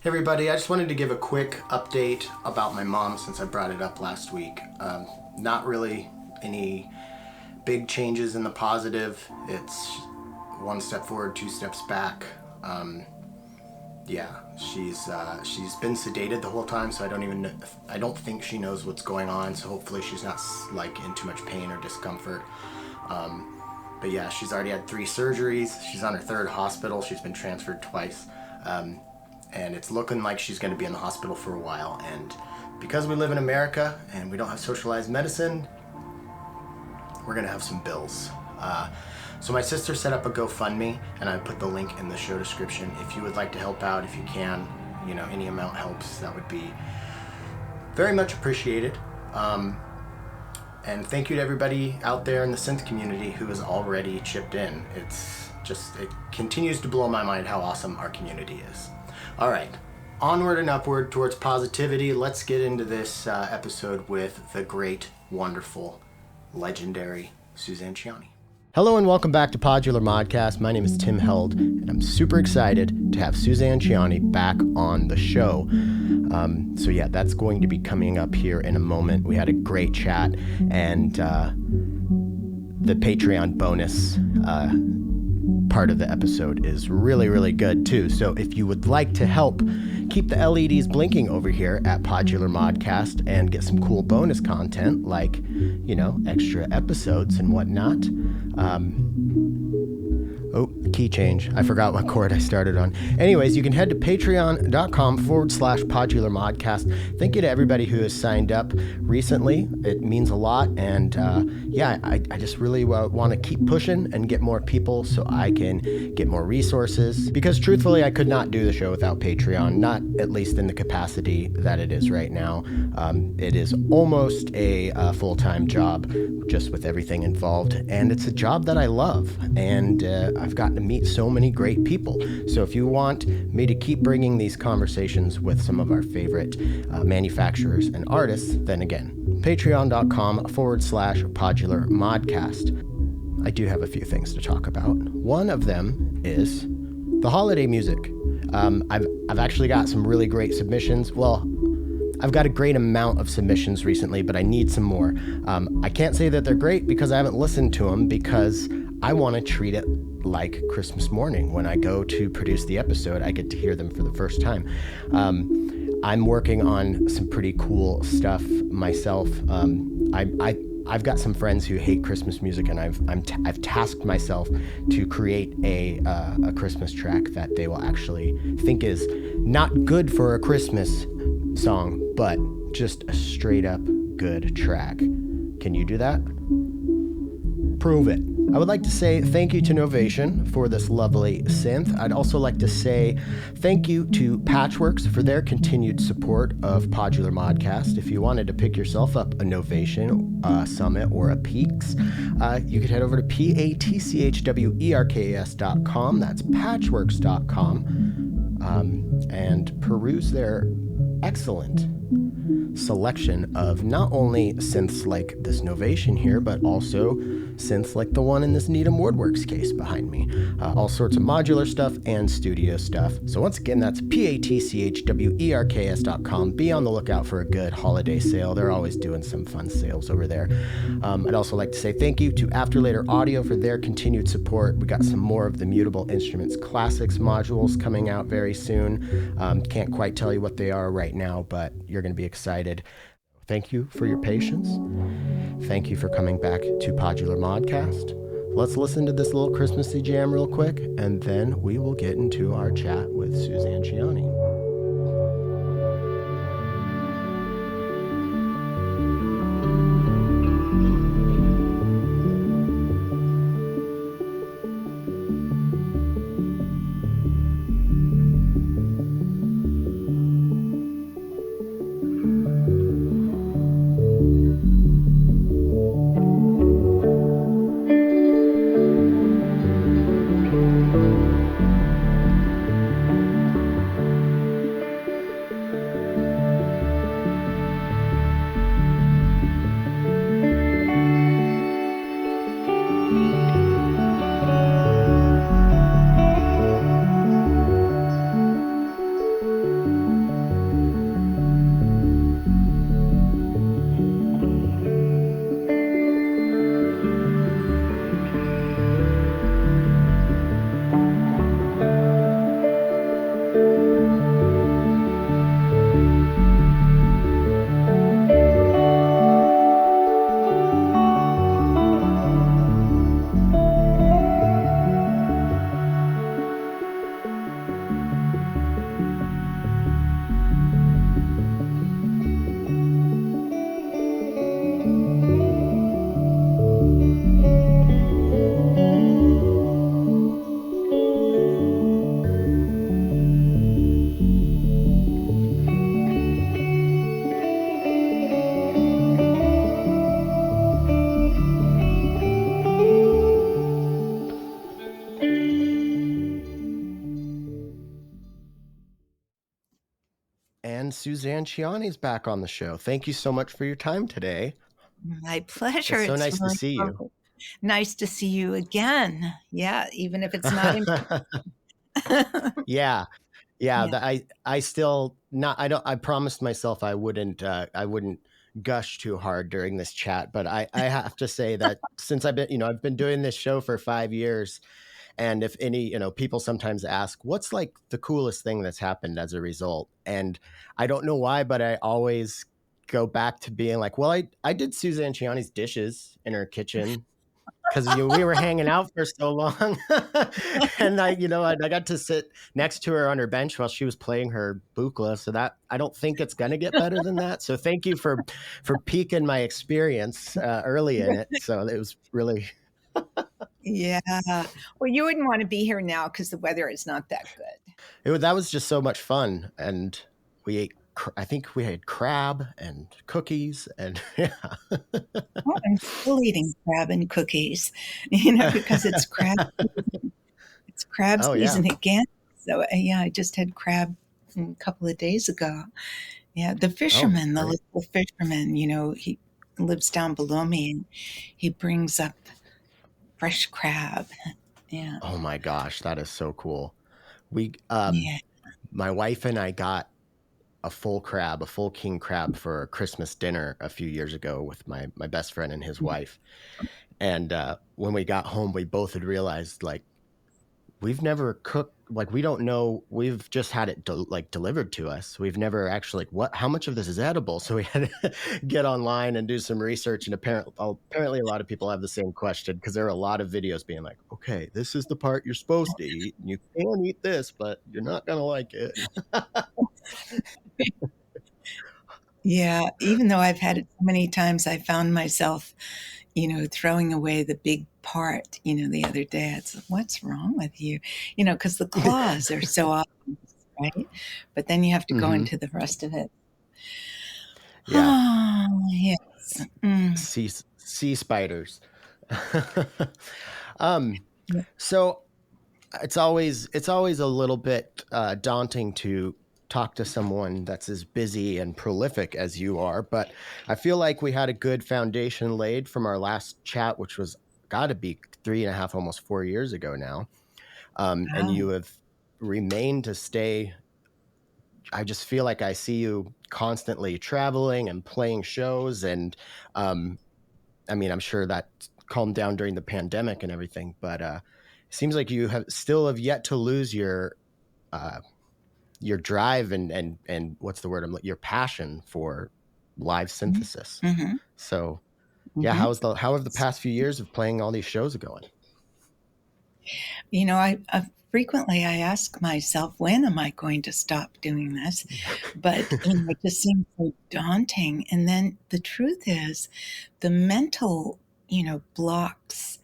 Hey everybody, I just wanted to give a quick update about my mom since I brought it up last week. Not really any big changes in the positive. It's one step forward, two steps back. She's been sedated the whole time, so I don't think she knows what's going on, so hopefully she's not like in too much pain or discomfort. But yeah, she's already had 3 surgeries. She's on her 3rd hospital. She's been transferred twice. And it's looking like she's going to be in the hospital for a while. And because we live in America and we don't have socialized medicine, we're going to have some bills. So my sister set up a GoFundMe, and I put the link in the show description. If you would like to help out, if you can, any amount helps. That would be very much appreciated. And thank you to everybody out there in the synth community who has already chipped in. It continues to blow my mind how awesome our community is. All right, onward and upward towards positivity. Let's get into this episode with the great, wonderful, legendary Suzanne Ciani. Hello and welcome back to Podular Modcast. My name is Tim Held, and I'm super excited to have Suzanne Ciani back on the show. That's going to be coming up here in a moment. We had a great chat, and the Patreon bonus part of the episode is really, really good too. So if you would like to help keep the LEDs blinking over here at Podular Modcast and get some cool bonus content like, extra episodes and whatnot. Key change. I forgot what chord I started on. Anyways, you can head to patreon.com/Podular Modcast. Thank you to everybody who has signed up recently. It means a lot. And I just really want to keep pushing and get more people so I can get more resources. Because truthfully, I could not do the show without Patreon, not at least in the capacity that it is right now. It is almost a full-time job just with everything involved. And it's a job that I love. And I've gotten to meet so many great people. So if you want me to keep bringing these conversations with some of our favorite manufacturers and artists, then again, patreon.com/Podular Modcast. I do have a few things to talk about. One of them is the holiday music. I've actually got some really great submissions. Well, I've got a great amount of submissions recently, but I need some more. I can't say that they're great because I haven't listened to them, because I want to treat it like Christmas morning. When I go to produce the episode, I get to hear them for the first time. I'm working on some pretty cool stuff myself. I've got some friends who hate Christmas music, and I've tasked myself to create a Christmas track that they will actually think is not good for a Christmas song, but just a straight up good track. Can you do that? Prove it. I would like to say thank you to Novation for this lovely synth. I'd also like to say thank you to Patchworks for their continued support of Podular Modcast. If you wanted to pick yourself up a Novation, Summit, or a Peaks, you could head over to patchwerks.com. That's patchworks.com, and peruse their excellent selection of not only synths like this Novation here, but also synths like the one in this Needham Woodworks case behind me. All sorts of modular stuff and studio stuff. So once again, that's patchwerks.com. Be on the lookout for a good holiday sale. They're always doing some fun sales over there. I'd also like to say thank you to After Later Audio for their continued support. We got some more of the Mutable Instruments Classics modules coming out very soon. Can't quite tell you what they are right now, but you're going to be excited. Thank you for your patience. Thank you for coming back to Podular Modcast. Let's listen to this little Christmassy jam real quick, and then we will get into our chat with Suzanne Ciani. And Suzanne Ciani is back on the show. Thank you so much for your time today. My pleasure. It's so It's nice to really see you. nice to see you again. Yeah, even if it's not in. Yeah. Yeah, Yeah. I still not I promised myself I wouldn't gush too hard during this chat, but I have to say that since I've been doing this show for 5 years, and if any, people sometimes ask, what's like the coolest thing that's happened as a result? And I don't know why, but I always go back to being like, well, I did Suzanne Ciani's dishes in her kitchen because we were hanging out for so long, and I got to sit next to her on her bench while she was playing her bukla. So that I don't think it's gonna get better than that. So thank you for piquing my experience early in it. So it was really Yeah. Well, you wouldn't want to be here now because the weather is not that good. that was just so much fun, and we ate. I think we had crab and cookies, and yeah. Oh, I'm still eating crab and cookies, because it's crab Oh yeah. season again. So yeah, I just had crab a couple of days ago. Yeah, Oh the great. local fisherman, he lives down below me and he brings up fresh crab. Yeah. Oh my gosh, that is so cool. We Yeah. my wife and I got a full king crab for Christmas dinner a few years ago with my best friend and his wife. And when we got home, we both had realized like we've never cooked, like we don't know, we've just had it delivered to us. We've never actually how much of this is edible? So we had to get online and do some research. And apparently a lot of people have the same question because there are a lot of videos being like, okay, this is the part you're supposed to eat. And you can eat this, but you're not gonna like it. Yeah. Even though I've had it so many times, I found myself, throwing away the big part, the other day. It's what's wrong with you? Because the claws are so obvious, right? But then you have to go Hmm. into the rest of it. Yeah. Oh, yes. Mm. Sea spiders. um, Yeah. so it's always a little bit daunting to talk to someone that's as busy and prolific as you are, but I feel like we had a good foundation laid from our last chat, which was got to be 3.5, almost 4 years ago now. And Wow. you have remained to stay. I just feel like I see you constantly traveling and playing shows, and um, I mean, I'm sure that calmed down during the pandemic and everything, but it seems like you have yet to lose uh, your drive and what's the word? Your passion for live synthesis. Mm-hmm. So yeah, Mm-hmm. how have the past few years of playing all these shows going? I frequently I ask myself, when am I going to stop doing this? But it just seems so daunting. And then the truth is, the mental, blocks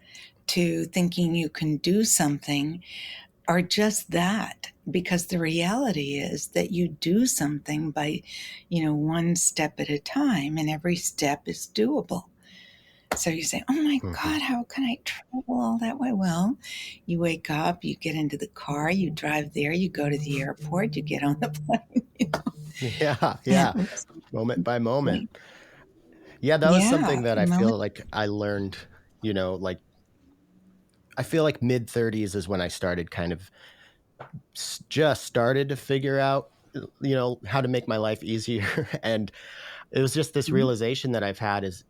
to thinking you can do something are just that. Because the reality is that you do something by, one step at a time, and every step is doable. So you say, oh my Hmm. God, how can I travel all that way? Well, you wake up, you get into the car, you drive there, you go to the airport, you get on the plane, Yeah, and yeah, moment by moment. like, Yeah, that was yeah, something that I moment. feel like I learned. Like I feel like mid 30s is when I started kind of just started to figure out how to make my life easier. And it was just this Mhm, realization that I've had is,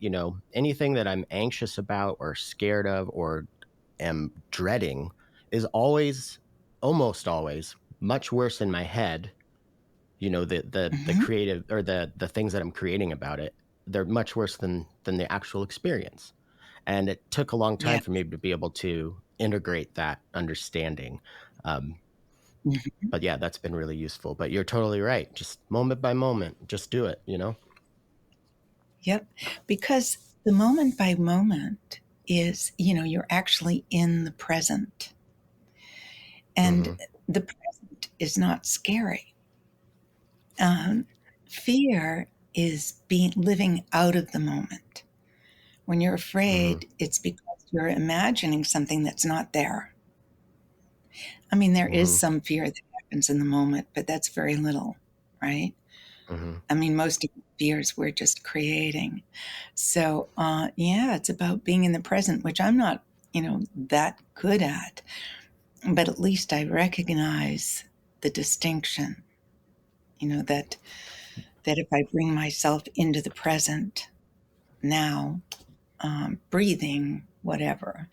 anything that I'm anxious about or scared of or am dreading is almost always much worse in my head. The mhm. creative or the things that I'm creating about it, they're much worse than the actual experience. And it took a long time Yeah. for me to be able to integrate that understanding. Um, Mhm. but yeah, that's been really useful. But you're totally right. Just moment by moment, just do it. Yep. Because the moment by moment is, you're actually in the present. And Hmm. the present is not scary. Um, Fear is being living out of the moment. When you're Hmm. afraid, it's because you're imagining something that's not there. I mean, there is Hmm. some fear that happens in the moment, but that's very little. right? Hmm. I mean, most of the fears we're just creating. So, yeah, it's about being in the present, which I'm not, that good at, but at least I recognize the distinction, that if I bring myself into the present now, breathing, whatever,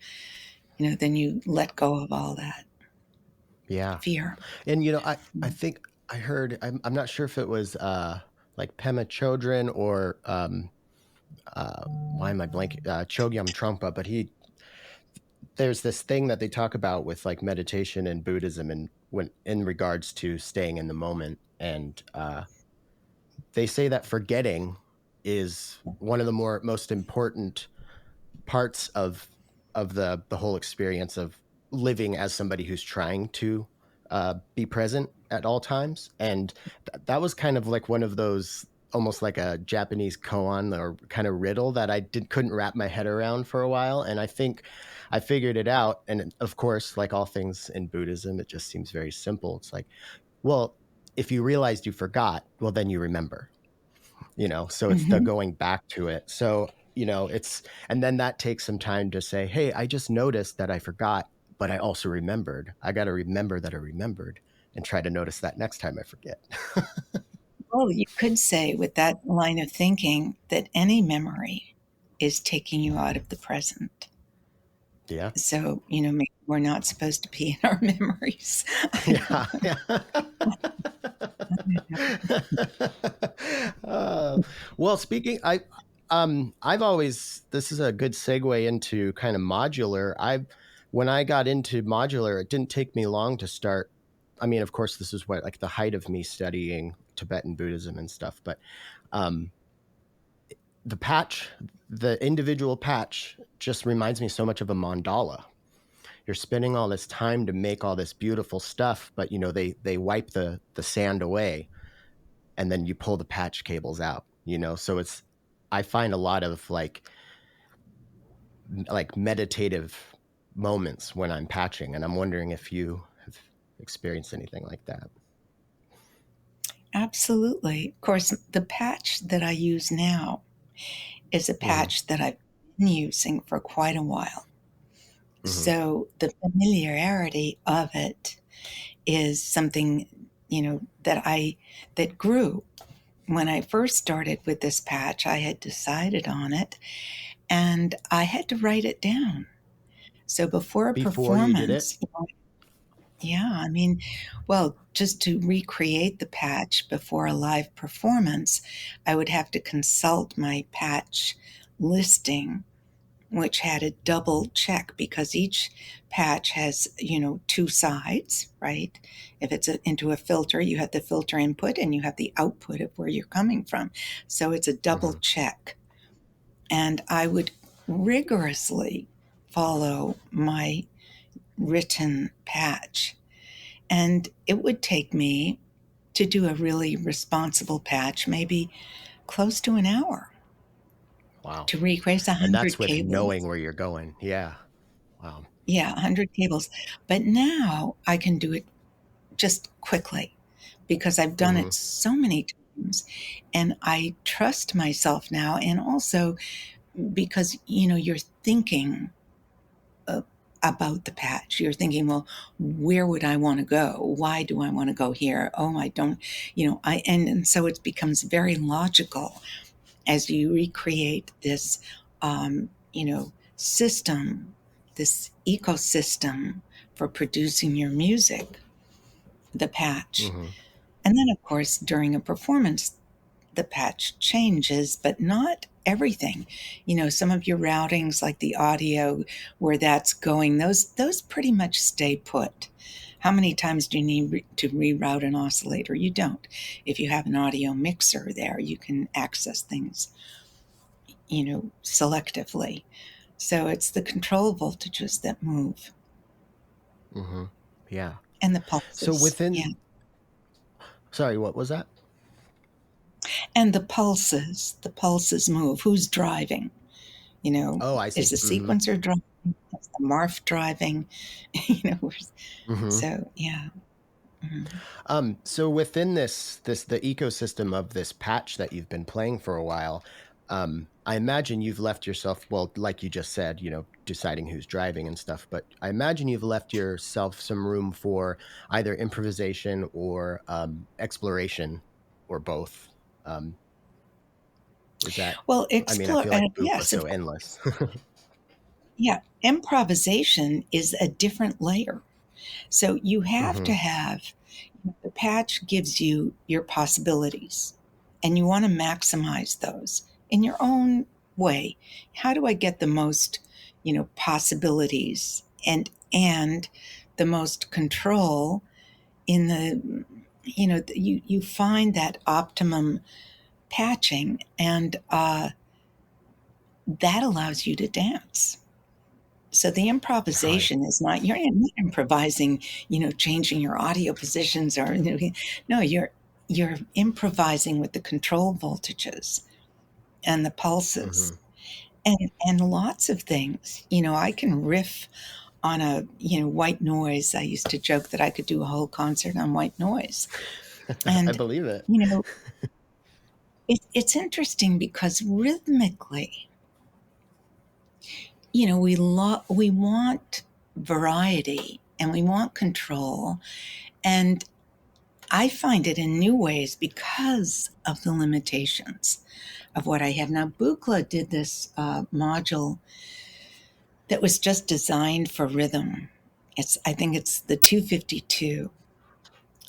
then you let go of all that Yeah. fear. And I think I heard, I'm not sure if it was like Pema Chodron or why am I blanking? Chogyam Trungpa, but there's this thing that they talk about with like meditation and Buddhism, and when in regards to staying in the moment, and they say that forgetting is one of the most important parts of the whole experience of living as somebody who's trying to be present at all times. And that was kind of like one of those, almost like a Japanese koan or kind of riddle that I couldn't wrap my head around for a while. And I think I figured it out. And of course, like all things in Buddhism, it just seems very simple. It's like, well, if you realized you forgot, well, then you remember, so it's the Mm-hmm. going back to it. So it's, and then that takes some time to say, hey, I just noticed that I forgot, but I also remembered. I got to remember that I remembered, and try to notice that next time I forget. Well, you could say with that line of thinking that any memory is taking you out of the present. Yeah. So, maybe we're not supposed to be in our memories. I Yeah. Yeah. don't know. uh, well, speaking, I've always, this is a good segue into kind of modular. When I got into modular, it didn't take me long to start. I mean, of course, this is what, like, the height of me studying Tibetan Buddhism and stuff, but um, the patch, the individual patch, just reminds me so much of a mandala. You're spending all this time to make all this beautiful stuff, but they wipe the sand away, and then you pull the patch cables out. So it's, I find a lot of like meditative moments when I'm patching, and I'm wondering if you have experienced anything like that. Absolutely. Of course, the patch that I use now is a Hmm. patch that I've been using for quite a while. Hmm. So the familiarity of it is something, that grew. When I first started with this patch, I had decided on it and I had to write it down. So before a Before you did it. performance, yeah, I mean, well, just to recreate the patch before a live performance, I would have to consult my patch listing, which had a double check because each patch has, two sides, right? If it's into a filter, you have the filter input and you have the output of where you're coming from. So it's a double Hmm. check. And I would rigorously follow my written patch. And it would take me to do a really responsible patch, maybe close to an hour Wow. to retrace And that's 100 with knowing cables. where you're going. Yeah. Wow. Yeah, 100 cables. But now I can do it just quickly because I've done Hmm. it so many times and I trust myself now. And also because, you're thinking uh, about the patch. You're thinking, well, where would I want to go? Why do I want to go here? Oh, I don't, and so it becomes very logical as you recreate this, system, this ecosystem for producing your music, the patch. Hmm. And then, of course, during a performance, the patch changes, but not everything. Some of your routings, like the audio, where that's going, those pretty much stay put. How many times do you need to reroute an oscillator? You don't. If you have an audio mixer there, you can access things, selectively. So it's the control voltages that move Hmm. Yeah. and the So pulses. Yeah. within, sorry, what was that? And the pulses move. Who's driving? Oh, I Is see. the Hmm. sequencer driving? Is the Marf driving? you know, Hmm. so yeah. Mhm. So within the ecosystem of this patch that you've been playing for a while, I imagine you've left yourself, well, like you just said, deciding who's driving and stuff, but I imagine you've left yourself some room for either improvisation or exploration or both. Um, is that, Well, I mean, I feel like Buchla yes, so endless. yeah, improvisation is a different layer. So you have to Hmm. have the patch gives you your possibilities, and you want to maximize those in your own way. How do I get the most, possibilities and the most control in the, you find that optimum patching, and that allows you to dance. So the Right. improvisation is not, you're not improvising, changing your audio positions or no, you're improvising with the control voltages and the pulses Hmm. and lots of things. I can riff on a, white noise. I used to joke that I could do a whole concert on white noise. I And believe it. you know, it's interesting because rhythmically, we want variety and we want control. And I find it in new ways because of the limitations of what I have. Now, Buchla did this module that was just designed for rhythm. I think it's the 252.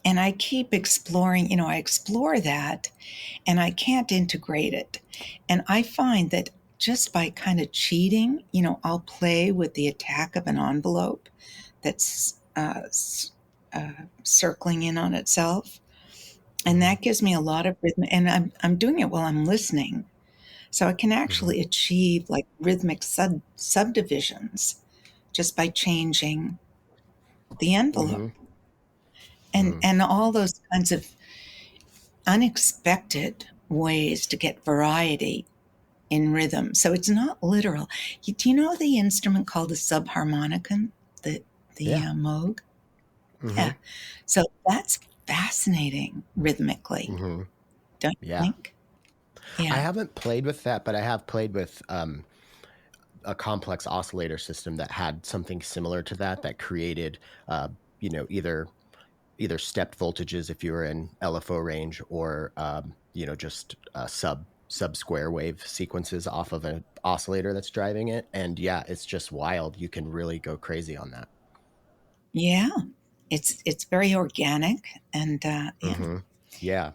And I keep exploring, I explore that and I can't integrate it. And I find that just by kind of cheating, I'll play with the attack of an envelope that's circling in on itself. And Hmm. that gives me a lot of rhythm. And I'm doing it while I'm listening. So I can Hmm. actually achieve like rhythmic subdivisions just by changing the envelope Hmm. and, Hmm. and all those kinds of unexpected ways to get variety in rhythm. So it's not literal. Do you know the instrument called the subharmonicon? The Yeah. Moog? Hmm. Yeah. So that's fascinating rhythmically, Hmm. don't you Yeah. think? I Yeah. haven't played with that, but I have played with a complex oscillator system that had something similar to that created, uh, either stepped voltages if you were in LFO range, or just sub square wave sequences off of an oscillator that's driving it. And yeah, it's just wild. You can really go crazy on that. Yeah. It's very organic and yeah. Hmm. Yeah.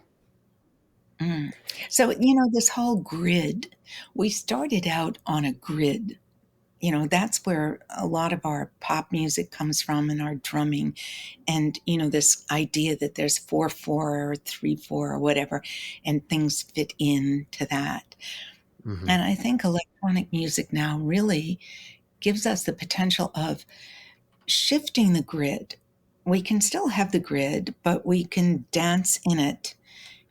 Mm. So, this whole grid, we started out on a grid. That's where a lot of our pop music comes from and our drumming. And, this idea that there's 4/4 or 3/4 or whatever, and things fit into that. Hmm. And I think electronic music now really gives us the potential of shifting the grid. We can still have the grid, but we can dance in it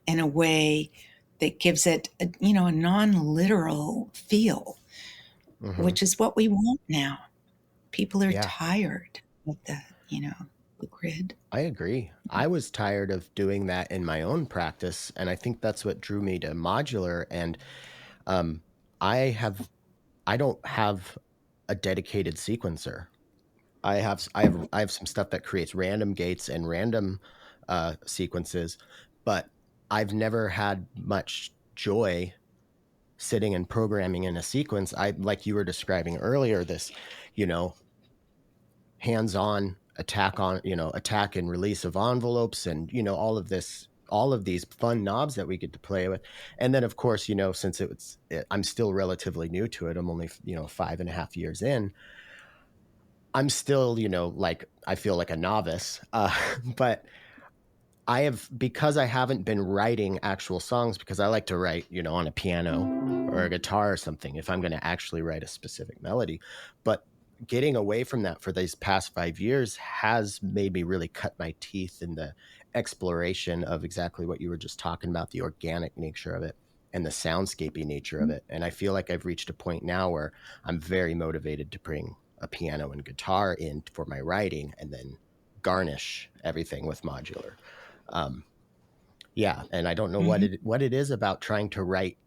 in a way that gives it a non-literal feel, Hmm. which is what we want now. People are Yeah. tired of the grid. I agree. I was tired of doing that in my own practice, and I think that's what drew me to modular. And um, I have, I don't have a dedicated sequencer. I have some stuff that creates random gates and random sequences, but I've never had much joy sitting and programming in a sequence. I, like you were describing earlier, this, you know, hands-on attack and release of envelopes, and all of these fun knobs that we get to play with. And then of course, since I'm still relatively new to it, I'm only 5.5 years in. I'm still, like, I feel like a novice, but because I haven't been writing actual songs, because I like to write, on a piano or a guitar or something if I'm going to actually write a specific melody. But getting away from that for these past 5 years has made me really cut my teeth in the exploration of exactly what you were just talking about, the organic nature of it and the soundscapey nature of it. And I feel like I've reached a point now where I'm very motivated to bring a piano and guitar in for my writing, and then garnish everything with modular. Yeah, and I don't know Mm-hmm. what it is about trying to write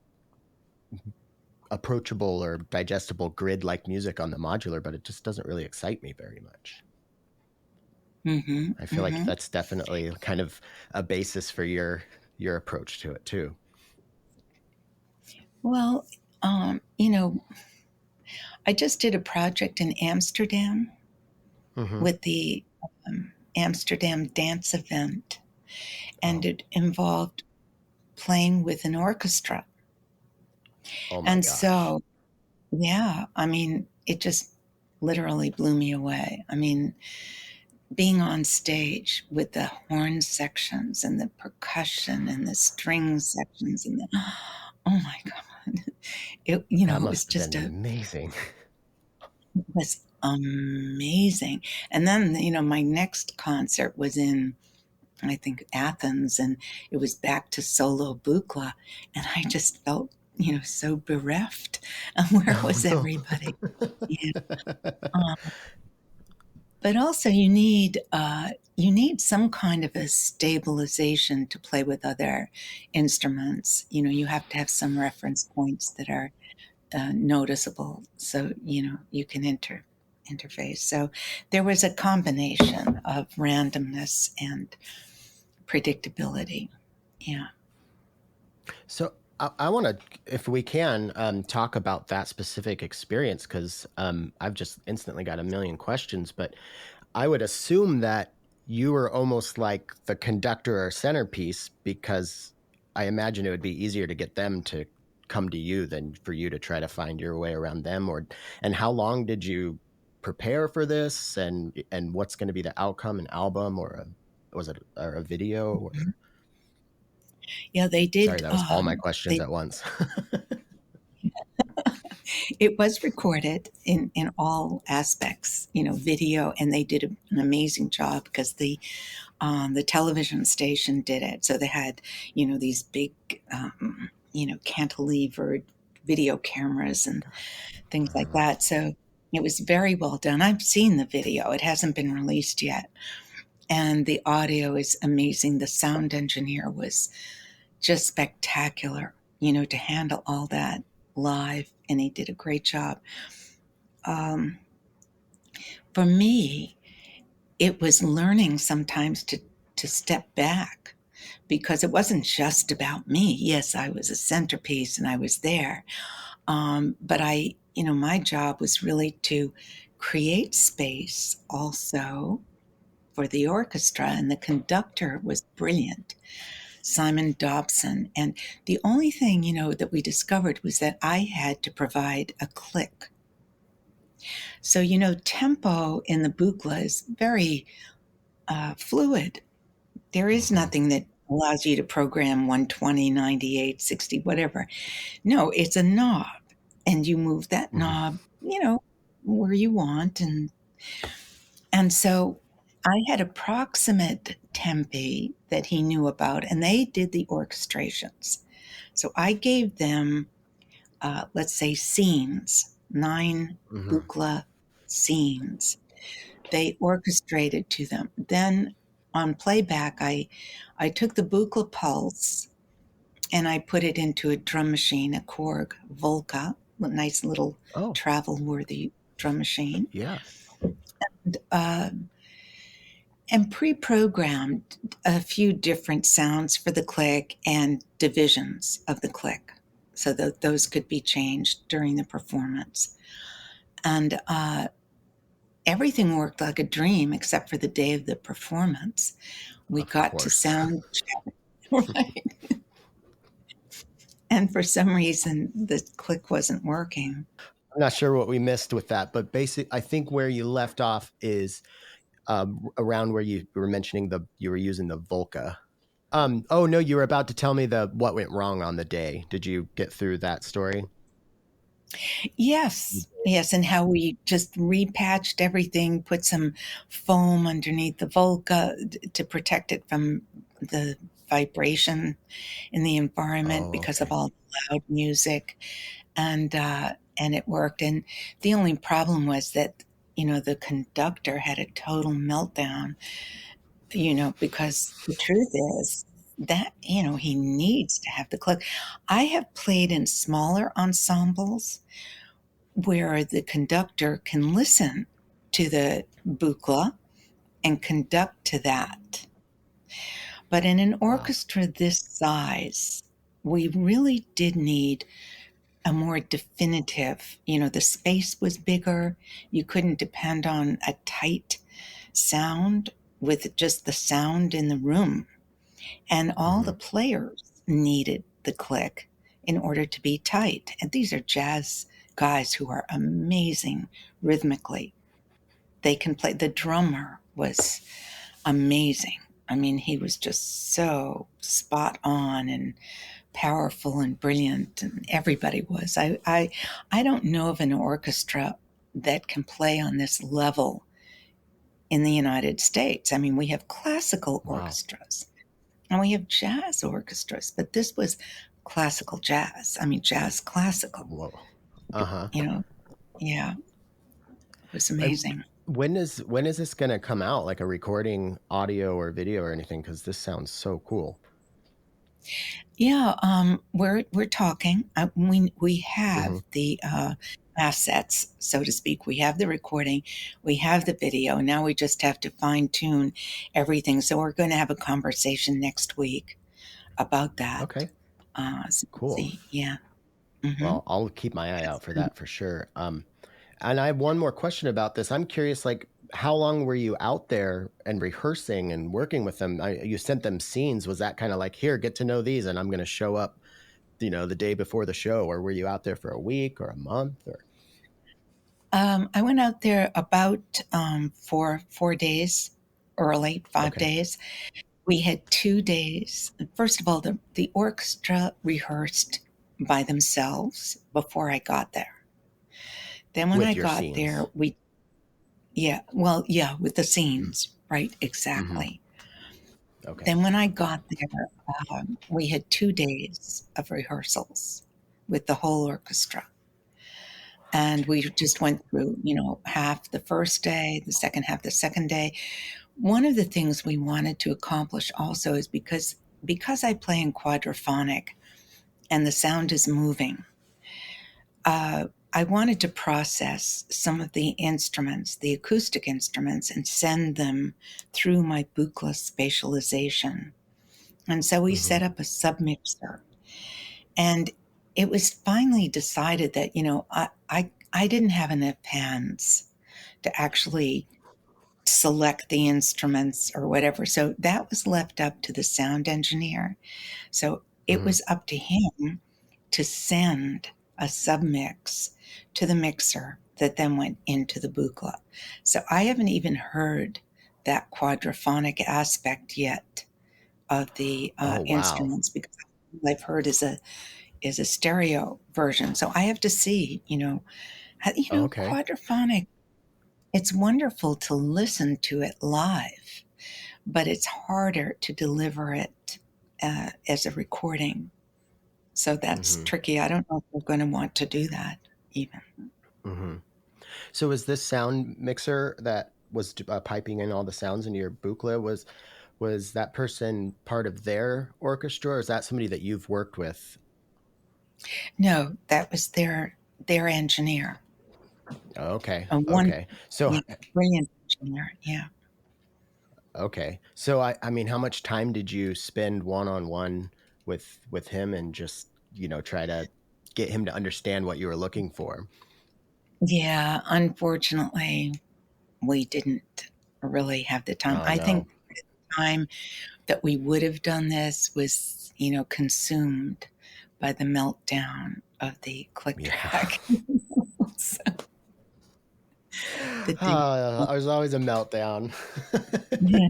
approachable or digestible grid like music on the modular, but it just doesn't really excite me very much. Mm-hmm. I feel like Mm-hmm. that's definitely kind of a basis for your approach to it too. Well, I just did a project in Amsterdam Mm-hmm. with the Amsterdam dance event, and Oh, it involved playing with an orchestra. oh my And gosh. so, yeah, I mean, it just literally blew me away. I mean, being on stage with the horn sections and the percussion and the string sections and the, oh my God, That it was must have been just amazing. it was amazing. And then, my next concert was in, I think, Athens, and it was back to solo bucla. And I just felt, so bereft. And where Oh was no. everybody? Yeah. Um, but also you need some kind of a stabilization to play with other instruments. You have to have some reference points that are noticeable, so you can interface. So there was a combination of randomness and predictability. Yeah. So I want to, if we can, talk about that specific experience because I've just instantly got a million questions. But I would assume that you were almost like the conductor or centerpiece because I imagine it would be easier to get them to come to you than for you to try to find your way around them. Or and how long did you prepare for this? And what's going to be the outcome? An album or was it or a video? Or Yeah, they sorry, did. that was all my questions They at once. It was recorded in all aspects, video, and they did an amazing job because the television station did it. So they had, these big, cantilevered video cameras and things like Uh-huh. that. So it was very well done. I've seen the video. It hasn't been released yet. And the audio is amazing. The sound engineer was just spectacular, to handle all that live. And he did a great job. Um, for me, it was learning sometimes to step back because it wasn't just about me. Yes, I was a centerpiece and I was there. But my job was really to create space also for the orchestra, and the conductor was brilliant, Simon Dobson. And the only thing, that we discovered was that I had to provide a click. So, tempo in the bucla is very fluid. There is Hmm. nothing that allows you to program 120, 98, 60, whatever. No, it's a knob, and you move that Hmm. knob, where you want. And so I had approximate tempi that he knew about, and they did the orchestrations. So I gave them, let's say, scenes, 9 Hmm. bucla scenes. They orchestrated to them. Then on playback, I took the bucla pulse and I put it into a drum machine, a Korg Volca, a nice little Oh, travel-worthy drum machine, yeah. and, uh, and pre-programmed a few different sounds for the click and divisions of the click, so that those could be changed during the performance. And everything worked like a dream except for the day of the performance. We Of got to course. sound check, right? And for some reason, the click wasn't working. I'm not sure what we missed with that, but I think where you left off is around where you were mentioning you were using the Volca. Oh no, you were about to tell me what went wrong on the day. Did you get through that story? Yes, yes, and how we just repatched everything, put some foam underneath the Volca to protect it from the vibration in the environment Oh, because of okay. all the loud music, and it worked. And the only problem was that the conductor had a total meltdown, because the truth is that, he needs to have the click. I have played in smaller ensembles where the conductor can listen to the buchla and conduct to that. But in an Wow. orchestra this size, we really did need a more definitive, the space was bigger. You couldn't depend on a tight sound with just the sound in the room. And all the Mm-hmm. players needed the click in order to be tight. And these are jazz guys who are amazing rhythmically. They can play. The drummer was amazing. I mean, he was just so spot on and powerful and brilliant, and everybody was. I don't know of an orchestra that can play on this level in the United States. I mean, we have classical Wow. orchestras and we have jazz orchestras, but this was classical jazz. I mean, jazz classical, Whoa. Uh-huh. you know, yeah, it was And amazing. when is this gonna come out? Like a recording, audio or video or anything? Because this sounds so cool. Yeah, we're talking. We have Mm-hmm. the assets, so to speak. We have the recording, we have the video. Now we just have to fine tune everything. So we're going to have a conversation next week about that. Okay. So Cool. see, yeah. Mm-hmm. Well, I'll keep my eye out for that for sure. And I have one more question about this. I'm curious, like, how long were you out there and rehearsing and working with them? You sent them scenes. Was that kind of like, here, get to know these, and I'm going to show up, the day before the show, or were you out there for a week or a month? Or I went out there about 4 days early, five okay, days. We had 2 days. First of all, the orchestra rehearsed by themselves before I got there. Then when I with your got there, scenes. yeah, with the Mm-hmm. scenes, right? Mm-hmm. Exactly. Okay. Then when I got there, we had 2 days of rehearsals with the whole orchestra. And we just went through, half the first day, the second half the second day. One of the things we wanted to accomplish also is because I play in quadraphonic and the sound is moving, I wanted to process some of the instruments, the acoustic instruments, and send them through my Buchla spatialization. And so we Mm-hmm. set up a submixer. And it was finally decided that, I didn't have enough hands to actually select the instruments or whatever. So that was left up to the sound engineer. So it Mm-hmm. was up to him to send a submix to the mixer that then went into the buchla. So I haven't even heard that quadraphonic aspect yet of the Oh, wow. instruments, because all I've heard is a stereo version. So I have to see, Okay. quadraphonic. It's wonderful to listen to it live, but it's harder to deliver it as a recording. So that's Mm-hmm. tricky. I don't know if we're going to want to do that even. Mm-hmm. So is this sound mixer that was piping in all the sounds into your bukla, was that person part of their orchestra, or is that somebody that you've worked with? No, that was their engineer, Okay. a one, Okay. So yeah, brilliant engineer. Yeah. okay. So I mean, how much time did you spend one on one with him and just, try to get him to understand what you were looking for? Yeah, unfortunately, we didn't really have the time. Oh I think no. the time that we would have done this was, consumed by the meltdown of the click Yeah. track. So the day. There's always a meltdown. Yeah.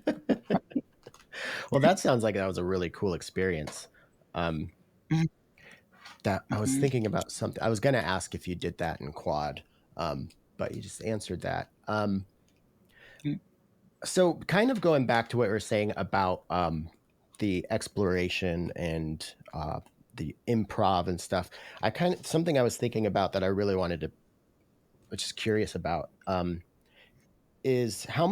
Well, that sounds like that was a really cool experience. Um, that I was Mm-hmm. thinking about something. I was going to ask if you did that in quad, but you just answered that. So, kind of going back to what we were saying about the exploration and the improv and stuff, something I was thinking about that I really wanted to, which is curious about. is how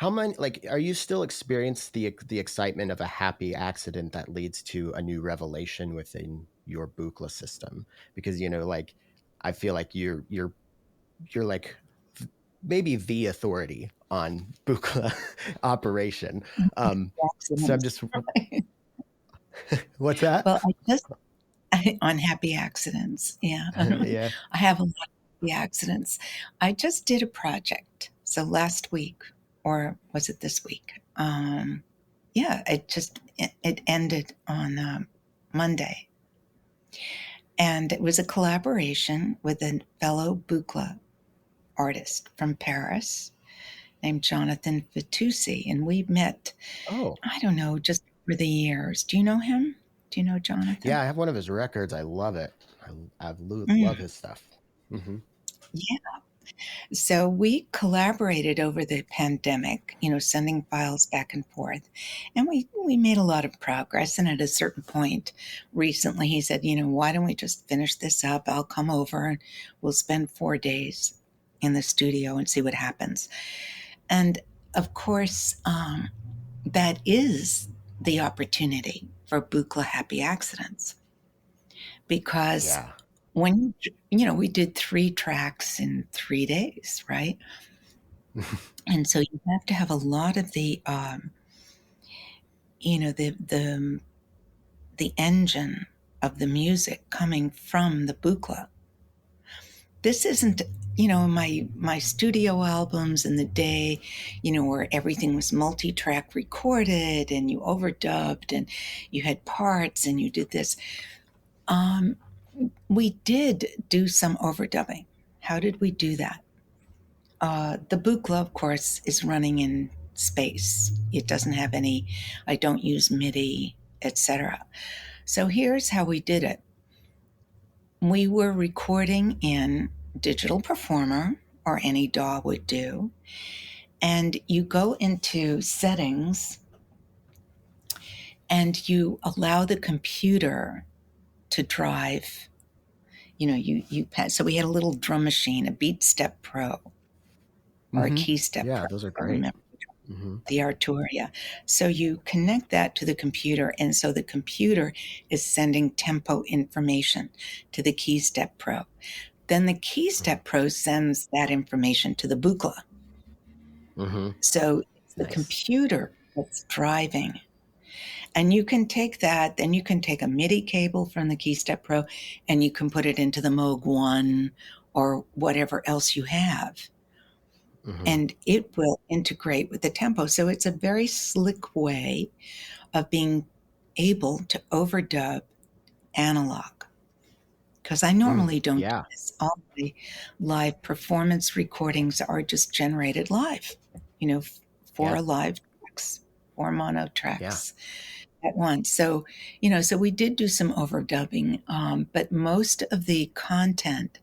many, like, are you still experience the excitement of a happy accident that leads to a new revelation within your Buchla system? Because, like, I feel like you're like maybe the authority on Buchla operation. So I'm Accidents. just, what's that? Well, on happy accidents. Yeah. Yeah. I have a lot of happy accidents. I just did a project. So last week, or was it this week? Yeah, it ended on Monday. And it was a collaboration with a fellow Buchla artist from Paris named Jonathan Fitoussi. And we met, Oh, I don't know, just over the years. Do you know him? Do you know yeah. Jonathan? I have one of his records. I love it. Love Mm, his stuff. Hmm. yeah. So we collaborated over the pandemic, sending files back and forth. And we made a lot of progress. And at a certain point recently, he said, why don't we just finish this up? I'll come over and we'll spend 4 days in the studio and see what happens. And of course, that is the opportunity for Buchla Happy Accidents because Yeah. when we did 3 tracks in 3 days, right? And so you have to have a lot of the engine of the music coming from the Buchla. This isn't, my studio albums in the day, where everything was multi-track recorded and you overdubbed and you had parts and you did this. Um, we did do some overdubbing. How did we do that? The Buchla, of course, is running in space. It doesn't have any, I don't use MIDI, etc. So here's how we did it. We were recording in Digital Performer, or any DAW would do, and you go into settings and you allow the computer to drive. So we had a little drum machine, a Beat Step Pro or a Hmm. Key Step Yeah, Pro. those are I great. remember Hmm. the Arturia. So you connect that to the computer, and so the computer is sending tempo information to the Key Step Pro. Then the Key Step Pro sends that information to the Buchla. Hmm. So it's the Nice. computer that's driving. And you can take that, then you can take a MIDI cable from the Key Step Pro and you can put it into the Moog 1 or whatever else you have. Hmm. And it will integrate with the tempo. So it's a very slick way of being able to overdub analog. Because I normally don't do Yeah. this. All my live performance recordings are just generated live, you know, Yeah. four live tracks, four mono Yeah. tracks at once. So, so we did do some overdubbing, but most of the content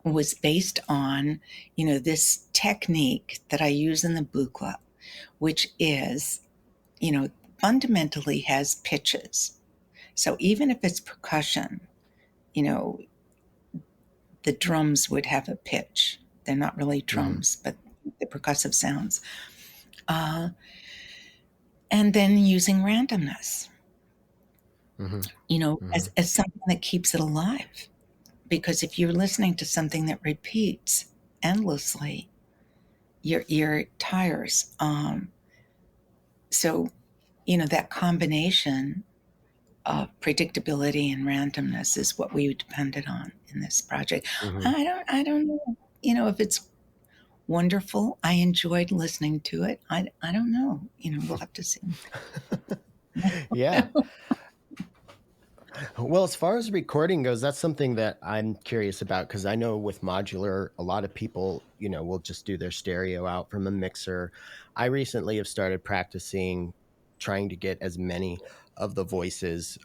was based on, this technique that I use in the Buchla, which is, fundamentally has pitches. So even if it's percussion, you know, the drums would have a pitch. They're not really Hmm. drums, but the percussive sounds. Uh, and then using randomness, Hmm. as, Hmm. as something that keeps it alive. Because if you're listening to something that repeats endlessly, your ear tires. So, that combination of predictability and randomness is what we depended on in this project. Hmm. I don't know, if it's wonderful. I enjoyed listening to it. I don't know. We'll have to see. Yeah. Well, as far as recording goes, that's something that I'm curious about because I know with modular, a lot of people, will just do their stereo out from a mixer. I recently have started practicing trying to get as many of the voices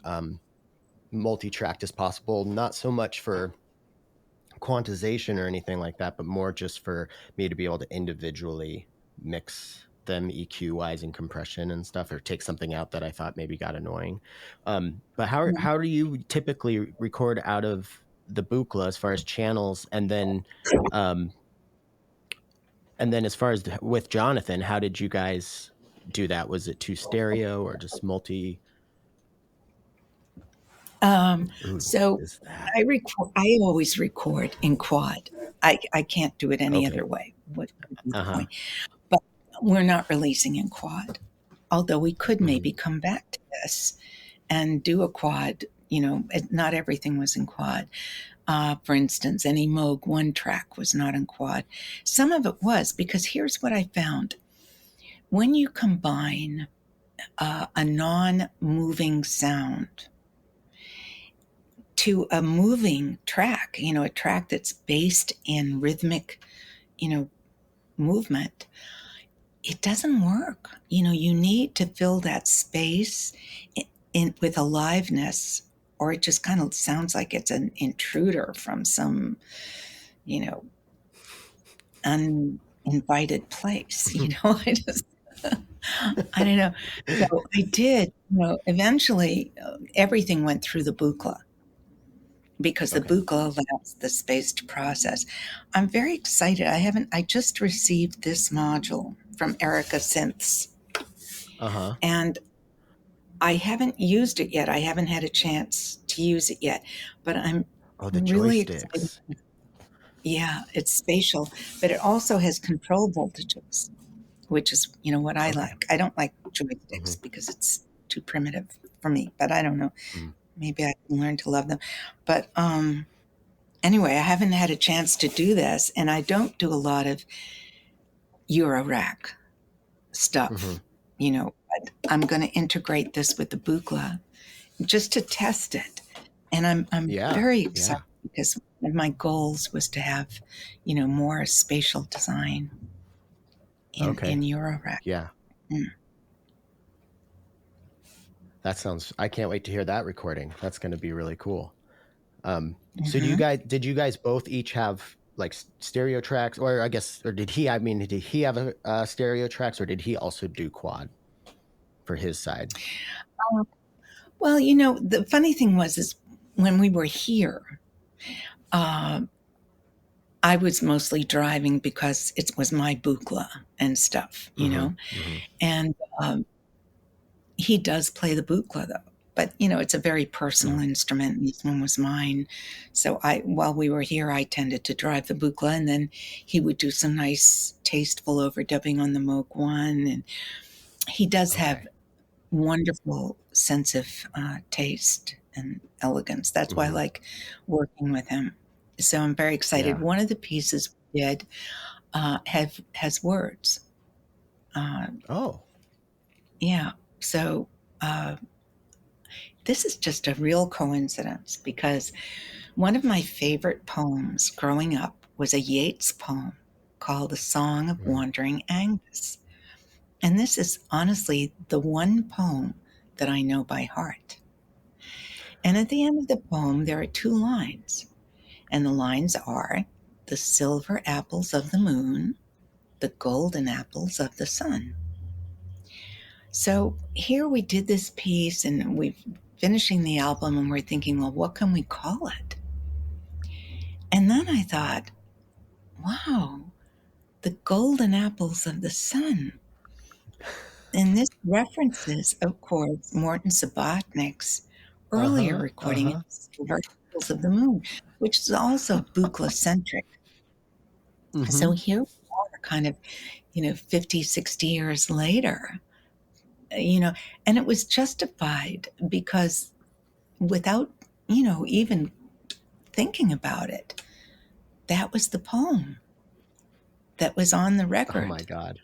multi-tracked as possible, not so much for quantization or anything like that, but more just for me to be able to individually mix them EQ wise and compression and stuff, or take something out that I thought maybe got annoying. But how do you typically record out of the Buchla as far as channels, and then um, And then as far as with Jonathan, how did you guys do that? Was it 2 stereo or just multi? Ooh, what So is that? I always record in quad. I can't do it any Okay. other way. What would be the Uh-huh. point? But we're not releasing in quad. Although we could Mhm. maybe come back to this and do a quad. Not everything was in quad. For instance, any Moog 1 track was not in quad. Some of it was, because here's what I found. When you combine a non-moving sound to a moving track, a track that's based in rhythmic, you know, movement, it doesn't work. You need to fill that space with aliveness, or it just kind of sounds like it's an intruder from some, you know, uninvited place. I don't know. So I did, eventually everything went through the Buchla, because the Okay. Buchla allows the space to process. I'm very excited. I just received this module from Erica Synths, Uh-huh. and I haven't used it yet. I haven't had a chance to use it yet, but I'm Oh, the really excited. joysticks. Yeah, it's spatial, but it also has control voltages, which is, what I Okay. like. I don't like Mhm. joysticks because it's too primitive for me, but I don't know. Mhm. Maybe I can learn to love them. But anyway, I haven't had a chance to do this, and I don't do a lot of Eurorack stuff, Mhm. but I'm going to integrate this with the Buchla just to test it. And I'm Yeah. very Yeah. excited because one of my goals was to have, more spatial design in Okay. Eurorack. Yeah. Mm. I can't wait to hear that recording. That's going to be really cool. So Mm-hmm. did you guys both each have like stereo tracks, or I guess, or did he have a stereo tracks, or did he also do quad for his side? Well, the funny thing is when we were here, uh, I was mostly driving because it was my Buchla and stuff, Mm-hmm. Mm-hmm. and he does play the Buchla though. But it's a very personal Mm-hmm. instrument, and this one was mine. So while we were here, I tended to drive the Buchla, and then he would do some nice, tasteful overdubbing on the Moog 1. And he does have Okay. wonderful sense of taste and elegance. That's why I Mm-hmm. like working with him. So I'm very excited. Yeah. One of the pieces we did has words. Uh, Oh. yeah. So uh, this is just a real coincidence, because one of my favorite poems growing up was a Yeats poem called The Song of Mm-hmm. Wandering Angus. And this is honestly the one poem that I know by heart. And at the end of the poem, there are two lines. And the lines are, the silver apples of the moon, the golden apples of the sun. So here we did this piece, and we're finishing the album, and we're thinking, well, what can we call it? And then I thought, wow, the golden apples of the sun. And this references, of course, Morton Subotnick's earlier Uh-huh. recording of Uh-huh. the Silver Apples of the Moon, which is also Buchla-centric. Mm-hmm. So here we are, kind of, 50, 60 years later, and it was justified because without, even thinking about it, that was the poem that was on the Oh my record. God.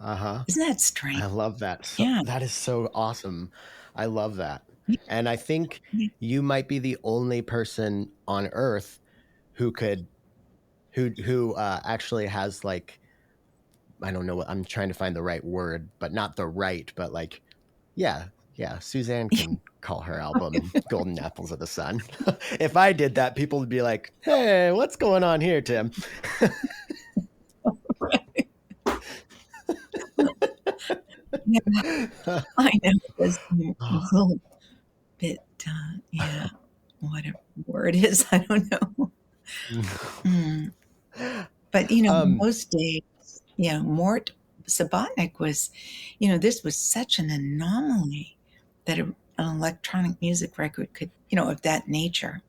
Uh-huh. Isn't that strange? I love that. So Yeah. that is so awesome. I love that. Yeah. And I think you might be the only person on earth who could who actually has like, I don't know what I'm trying to find the right word, but not the right, but like, yeah, yeah, Suzanne can call her album Golden Apples of the Sun. If I did that, people would be like, "Hey, what's going on here, Tim?" Yeah, I know it was a little bit, yeah, whatever the word I don't know. Mm. But um most days, Mort Sabatnik was, this was such an anomaly that an electronic music record could, of that nature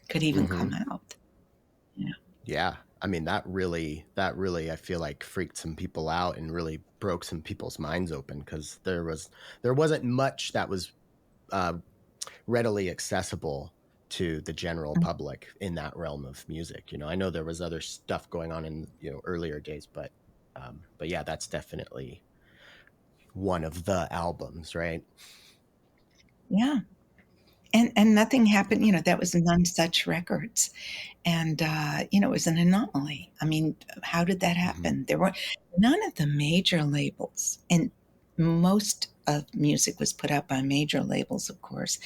could even Mm-hmm. come out. Yeah. I mean, that really, I feel like freaked some people out and really broke some people's minds open, because there wasn't much that was readily accessible to the general public in that realm of music. I know there was other stuff going on in earlier days, but yeah, that's definitely one of the albums, right? Yeah. And nothing happened, that was None Such Records. And, it was an anomaly. I mean, how did that happen? There were none of the major labels, and most of music was put out by major labels, of course.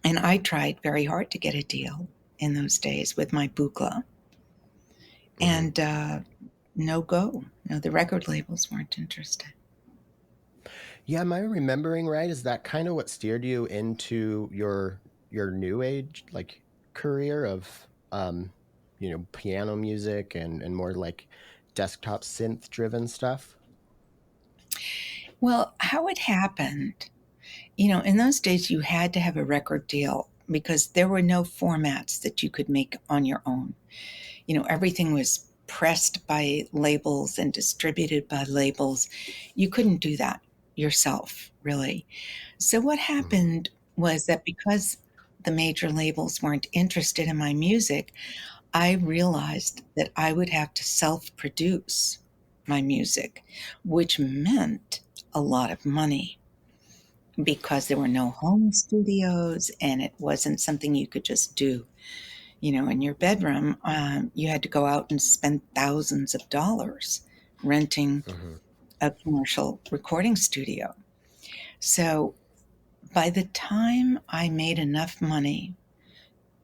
And I tried very hard to get a deal in those days with my Buchla. And no go. No, the record labels weren't interested. Yeah, am I remembering right? Is that kind of what steered you into your new age like career of piano music and more like desktop synth driven stuff? Well, how it happened, in those days you had to have a record deal because there were no formats that you could make on your own. Everything was pressed by labels and distributed by labels. You couldn't do that yourself, really. So what happened was that because the major labels weren't interested in my music, I realized that I would have to self-produce my music, which meant a lot of money because there were no home studios and it wasn't something you could just do in your bedroom. You had to go out and spend thousands of dollars renting a commercial recording studio. So by the time I made enough money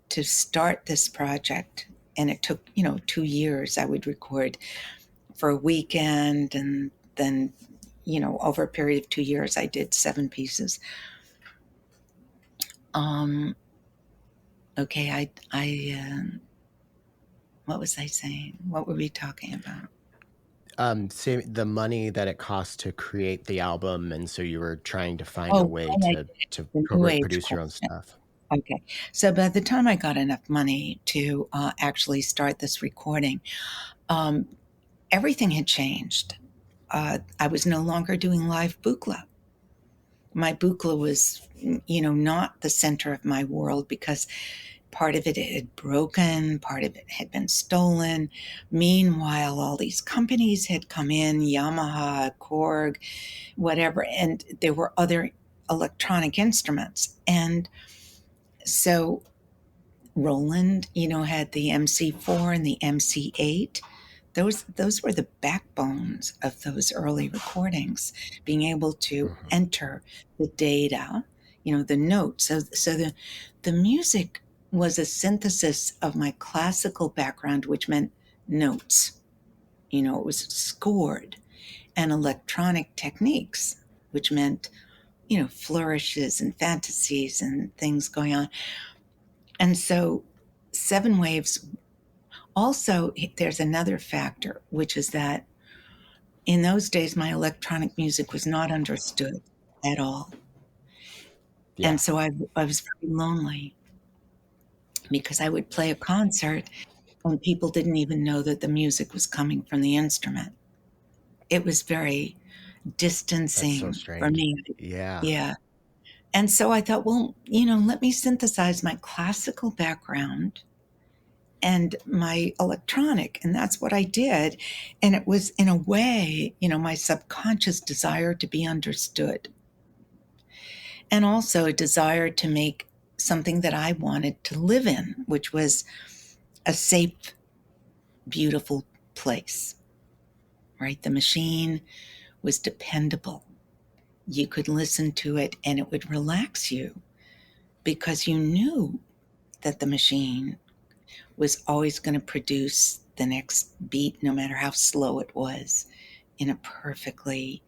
to start this project, and it took, 2 years, I would record for a weekend, and then, over a period of 2 years, I did 7 pieces. Okay, what was I saying? What were we talking about? Say the money that it cost to create the album, and so you were trying to find a Oh, way why I to did it, the new age produce your own question. stuff. Okay. So by the time I got enough money to actually start this recording, um, everything had changed. I was no longer doing live Buchla. My Buchla was, not the center of my world because part of it had broken, part of it had been stolen. Meanwhile, all these companies had come in, Yamaha, Korg, whatever, and there were other electronic instruments. And so Roland, had the MC4 and the MC8. Those were the backbones of those early recordings, being able to enter the data, the notes. So the music was a synthesis of my classical background, which meant notes. It was scored, and electronic techniques, which meant, flourishes and fantasies and things going on. And so Seven Waves also, there's another factor, which is that in those days, my electronic music was not understood at all. Yeah, And so I was very lonely because I would play a concert and people didn't even know that the music was coming from the instrument. It was very that's so distancing for strange. me. Yeah. Yeah. And so I thought, well, let me synthesize my classical background and my electronic. And that's what I did. And it was, in a way, my subconscious desire to be understood, and also a desire to make something that I wanted to live in, which was a safe, beautiful place, right? The machine was dependable. You could listen to it and it would relax you because you knew that the machine was always going to produce the next beat, no matter how slow it was, in a perfectly,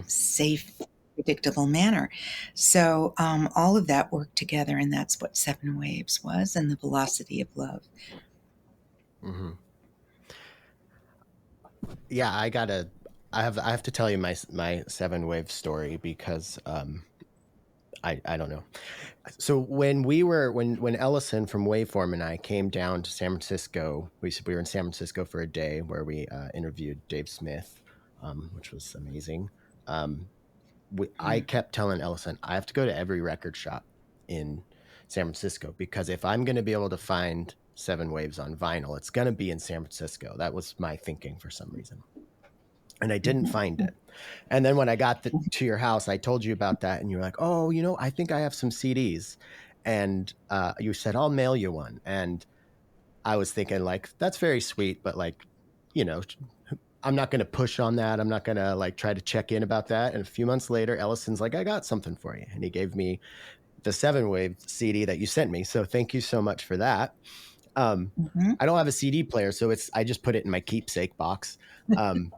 safe, predictable manner. So all of that worked together, and that's what Seven Waves was, and the velocity of love. hmm Yeah, I have to tell you my 7 wave story because I don't know. So when Ellison from Waveform and I came down to San Francisco, we were in San Francisco for a day where we interviewed Dave Smith, which was amazing. Um, I Mm. kept telling Ellison I have to go to every record shop in San Francisco because if I'm going to be able to find 7 waves on vinyl, it's going to be in San Francisco. That was my thinking for some reason, and I didn't find Mhm. it. And then when I got to your house, I told you about that, and you were like, "Oh, I think I have some CDs," and you said, "I'll mail you one." And I was thinking, like, that's very sweet, but like, you know, I'm not going to push on that. I'm not going to like try to check in about that. And a few months later, Ellison's like, "I got something for you," and he gave me the 7 wave CD that you sent me. So thank you so much for that. Mhm. I don't have a CD player, so I just put it in my keepsake box. Um,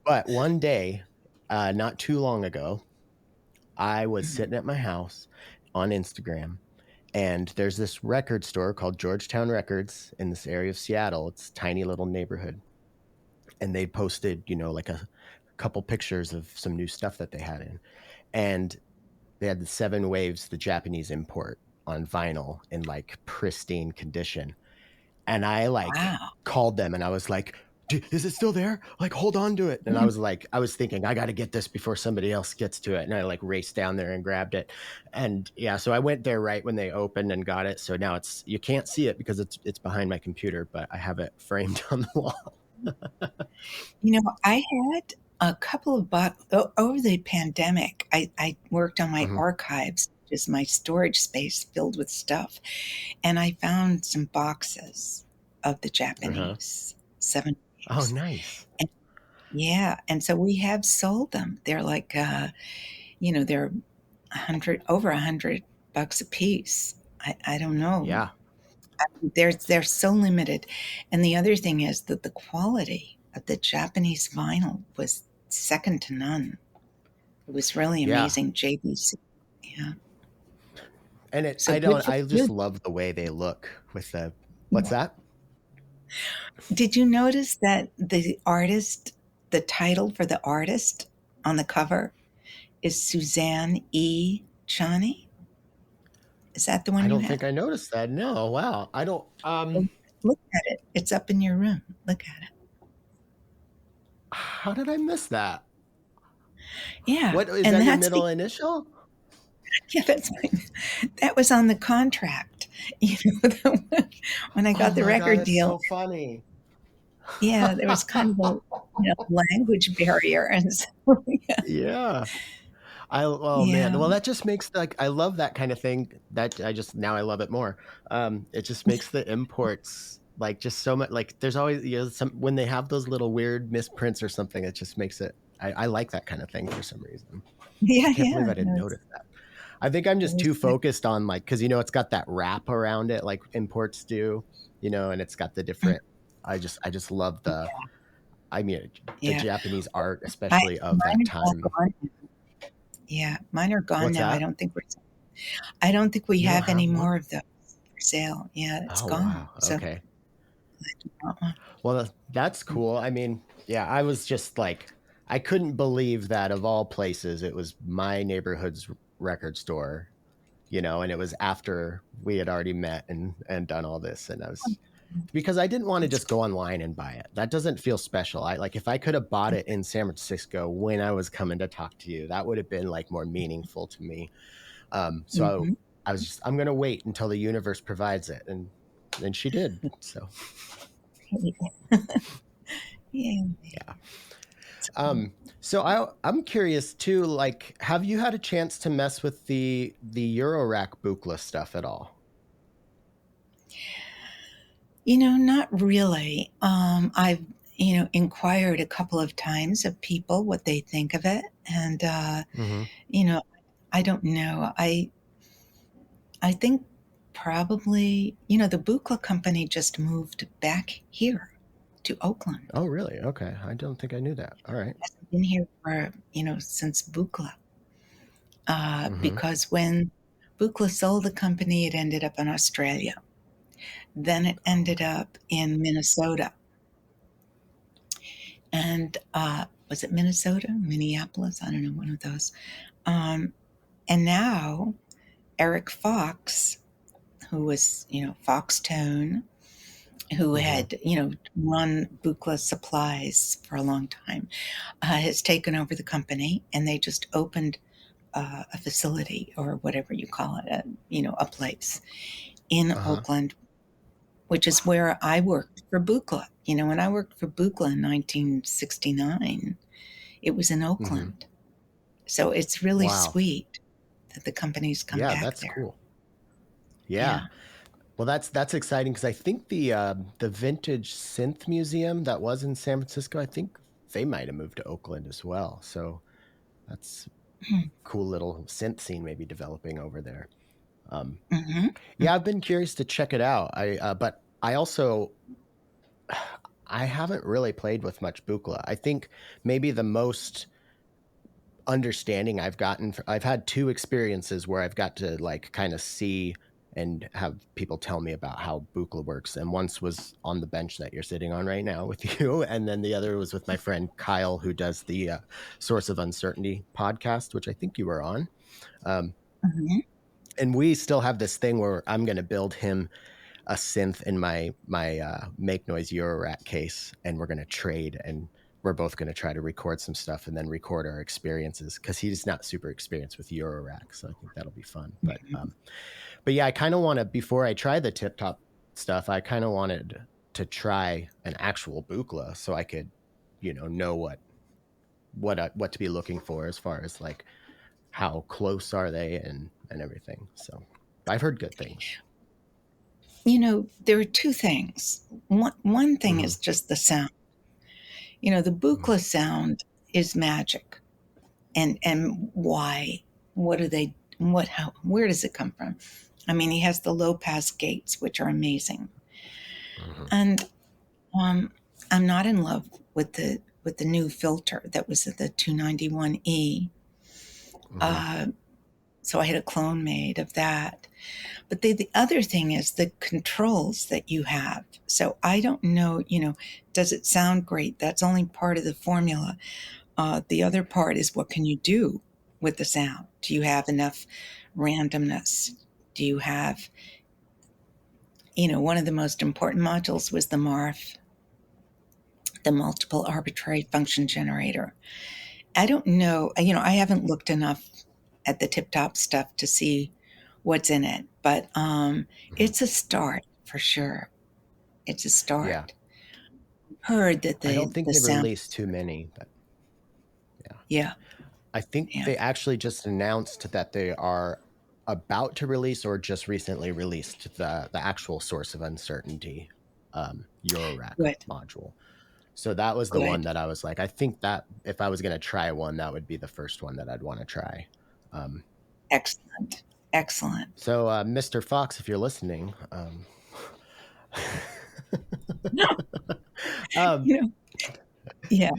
but one day, not too long ago, I was sitting at my house on Instagram, and there's this record store called Georgetown Records in this area of Seattle. It's a tiny little neighborhood. And they posted, like a couple pictures of some new stuff that they had in. And they had the 7 waves, the Japanese import on vinyl in like pristine condition. And I like Wow. called them and I was like, is it still there? Like, hold on to it. And I was thinking, I got to get this before somebody else gets to it. And I like raced down there and grabbed it. And yeah, so I went there right when they opened and got it. So now you can't see it because it's behind my computer, but I have it framed on the wall. I had a couple of over the pandemic. I worked on my Mm-hmm. archives, which is my storage space filled with stuff, and I found some boxes of the Uh-huh. Japanese seven Oh, waves. nice. And yeah, and so we have sold them. They're like, they're over $100 a piece. I don't know. Yeah. They're so limited. And the other thing is that the quality of the Japanese vinyl was second to none. It was really Yeah. amazing. JVC. Yeah. And So good for I just you. love the way they look with what's Yeah. that? Did you notice that the title for the artist on the cover is Suzanne Ciani? Is that the I one you don't have? think I noticed that. No. Wow. I don't, Look at it. It's up in your room. Look at it. how did I miss that? Yeah. What is And that your that's middle initial? yeah, that was on the contract. When I Oh got the my God, record that's deal, so funny. yeah, there was kind of a language barrier, and so yeah, Yeah. Oh man. yeah, Well, that just makes like, I love that kind of thing that now I love it more. It just makes the imports like just so much like there's always, when they have those little weird misprints or something, it just makes it, I like that kind of thing for some reason. I yeah, can't believe yeah. I didn't No, notice that. I think I'm it just was too good. focused on like, cause it's got that wrap around it, like imports do, and it's got the Mm, different, I just love I mean, the yeah, Japanese art, I, especially of mine that are all time. gone. Yeah, mine are gone What's now. that? I don't think we You don't have any have more one? of those for sale. Yeah, it's Oh, gone. wow. So Okay. glad you bought one. Well, that's cool. I mean, yeah, I was just like, I couldn't believe that of all places, it was my neighborhood's record store, and it was after we had already met and done all this. And I was, because I didn't want to It's just go online and buy it. That doesn't feel special. I like if I could have bought it in San Francisco when I was coming to talk to you, that would have been like more meaningful to me. So mhm. I was just, I'm gonna wait until the universe provides it, and she did. So Yeah. yeah. It's So I'm curious too. Like, have you had a chance to mess with the Eurorack Buchla stuff at all? Not really. I've, inquired a couple of times of people what they think of it. And, Mm-hmm. you know, I don't know. I think probably, the Buchla company just moved back here to Oakland. Oh, really? Okay. I don't think I knew that. All right. Hasn't been here for, since Buchla. Mm-hmm. Because when Buchla sold the company, it ended up in Australia. Then it Oh, ended okay. up in Minnesota. and was it Minnesota, Minneapolis? I don't know, one of those. And now Eric Fox, who was, Fox Tone, who Mm-hmm. had, run Buchla Supplies for a long time, has taken over the company, and they just opened a facility, or whatever you call it, a place in Uh-huh. Oakland, which is where I worked for Buchla. When I worked for Buchla in 1969, it was in Mm-hmm. Oakland. So it's really Wow. sweet that the company's come Yeah, back that's there. cool. Yeah. Yeah. Well, that's exciting because I think the Vintage Synth Museum that was in San Francisco, I think they might have moved to Oakland as well. So that's cool little synth scene maybe developing over there. Mm-hmm. Yeah, I've been curious to check it out. But I also I haven't really played with much Buchla. I think maybe the most understanding I've had two experiences where I've got to like kind of see and have people tell me about how Buchla works. And once was on the bench that you're sitting on right now with you, and then the other was with my friend Kyle, who does the Source of Uncertainty podcast, which I think you were on. Um, Mm-hmm. and we still have this thing where I'm going to build him a synth in my Make Noise Eurorack case, and we're going to trade, and we're both going to try to record some stuff and then record our experiences because he's not super experienced with Eurorack, so I think that'll be fun. But yeah, I kind of want to, before I try the tip top stuff, I kind of wanted to try an actual Buchla so I could, know what to be looking for as far as like how close are they and everything. So I've heard good things. There are two things. One thing Mm-hmm. is just the sound. The Mm-hmm. Buchla sound is magic. And why? What do they? What? How? Where does it come from? I mean, he has the low pass gates, which are amazing, Mm-hmm. and um, I'm not in love with the new filter that was the 291E. Mm-hmm. Uh, so I had a clone made of that. But the other thing is the controls that you have. So I don't know, does it sound great? That's only part of the formula. The other part is, what can you do with the sound? Do you have enough randomness? Do you have, one of the most important modules was the MARF, the multiple arbitrary function generator. I don't know, I haven't looked enough at the tip top stuff to see what's in it, but Mm-hmm. it's a start for sure. It's a Yeah. start. Heard that I don't think the they've sound, released too many, but yeah. yeah, I think yeah, they actually just announced that they are about to release or just recently released the actual Source of Uncertainty Eurorack good, module. So that was the one good, that I was like, I think that if I was going to try one, that would be the first one that I'd want to try. Um, excellent, excellent. so, Mr. Fox, if you're listening, um, you know, yeah.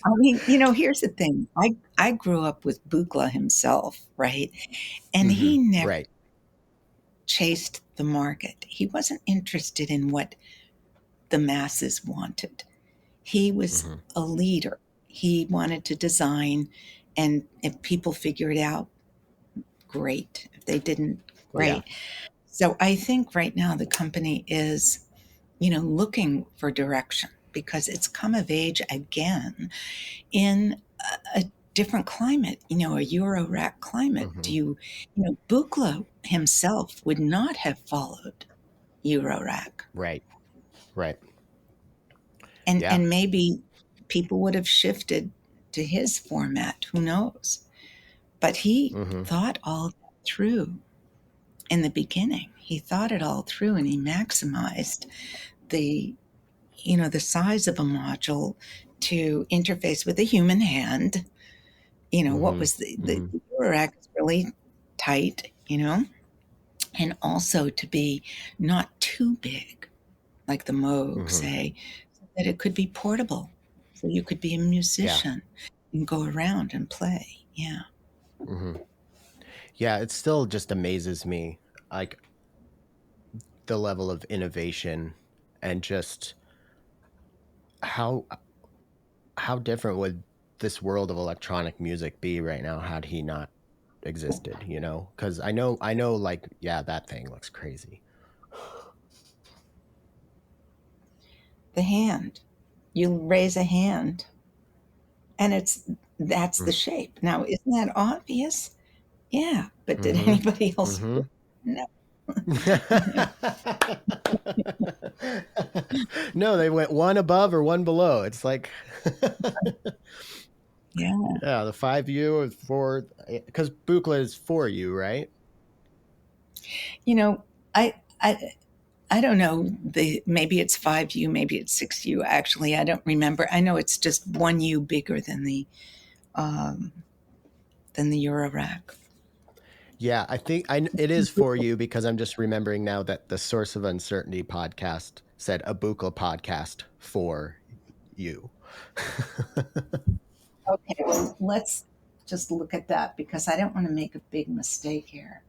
I mean, here's the thing. I grew up with Buchla himself, right? And mm-hmm, he never right. chased the market. He wasn't interested in what the masses wanted. He was Mm-hmm, a leader. He wanted to design, and if people figure it out, great. If they didn't, yeah. great. So I think right now the company is, looking for direction because it's come of age again in a different climate, a Euro-rack climate. Mm-hmm, Buchla himself would not have followed Euro-rack. right. Right. And, Yeah. and maybe people would have shifted to his format, who knows? But he Mm-hmm, thought all that through in the beginning. He thought it all through, and he maximized the the size of a module to interface with a human hand. What mm-hmm, was the mm-hmm. Eurorack is really tight, and also to be not too big, like the Moog, Mm-hmm. say, so that it could be portable. So you could be a Yeah. musician and go around and play. Yeah. Mm-hmm. Yeah. It still just amazes me, like the level of innovation and just how how different would this world of electronic music be right now had he not existed, you know? Because I know, like, yeah, that thing looks crazy. The hand. You raise a hand, and that's the shape. Now, isn't that obvious? Yeah, but did anybody else do it? No. No, they went one above or one below. It's like, Yeah. yeah, the 5U is for, because Buchla is for you, right? You know, I I I don't know. Maybe it's 5U, maybe it's 6U. Actually, I don't remember. I know it's just 1U bigger um, than the Eurorack. Yeah, I think it is for you because I'm just remembering now that the Source of Uncertainty podcast said a Buchla podcast for you. Okay, well, let's just look at that because I don't want to make a big mistake here.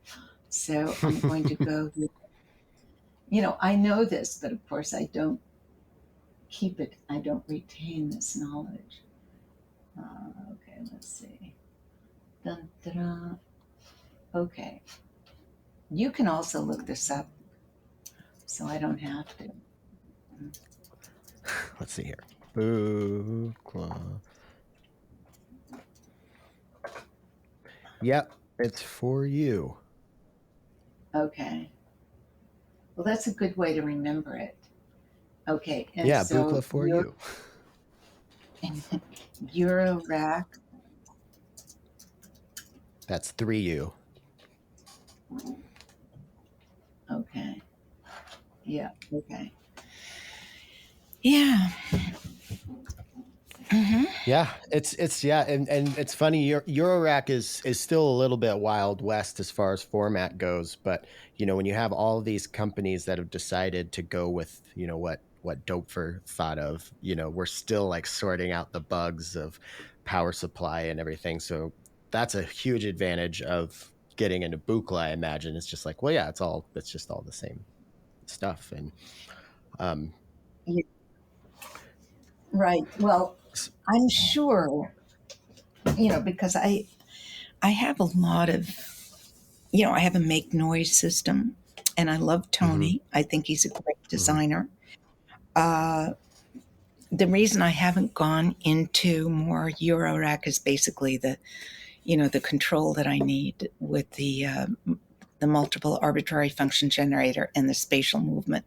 So I'm going to go. I know this, but of course I don't keep it. I don't retain this knowledge. Okay, let's see. Dun, dun, dun. Okay, you can also look this up, so I don't have to. Let's see here. Buchla. Yep, it's for you. Okay. Well, that's a good way to remember it. Okay, and Yeah, so Buchla for you. Eurorack. That's 3U. Okay. Yeah. Okay. Yeah. Yeah, it's yeah, and it's funny. Eurorack is still a little bit wild west as far as format goes, but when you have all these companies that have decided to go with what Dopefer thought of, we're still like sorting out the bugs of power supply and everything. So that's a huge advantage of getting into Buchla. I imagine it's just like, well, yeah, it's just all the same stuff, and um, Yeah, right. Well, I'm sure, because I have a lot of, I have a make noise system, and I love mm-hmm, Tony. I think he's a great designer. Uh, the reason I haven't gone into more Eurorack is basically the control that I need with the multiple arbitrary function generator and the spatial movement.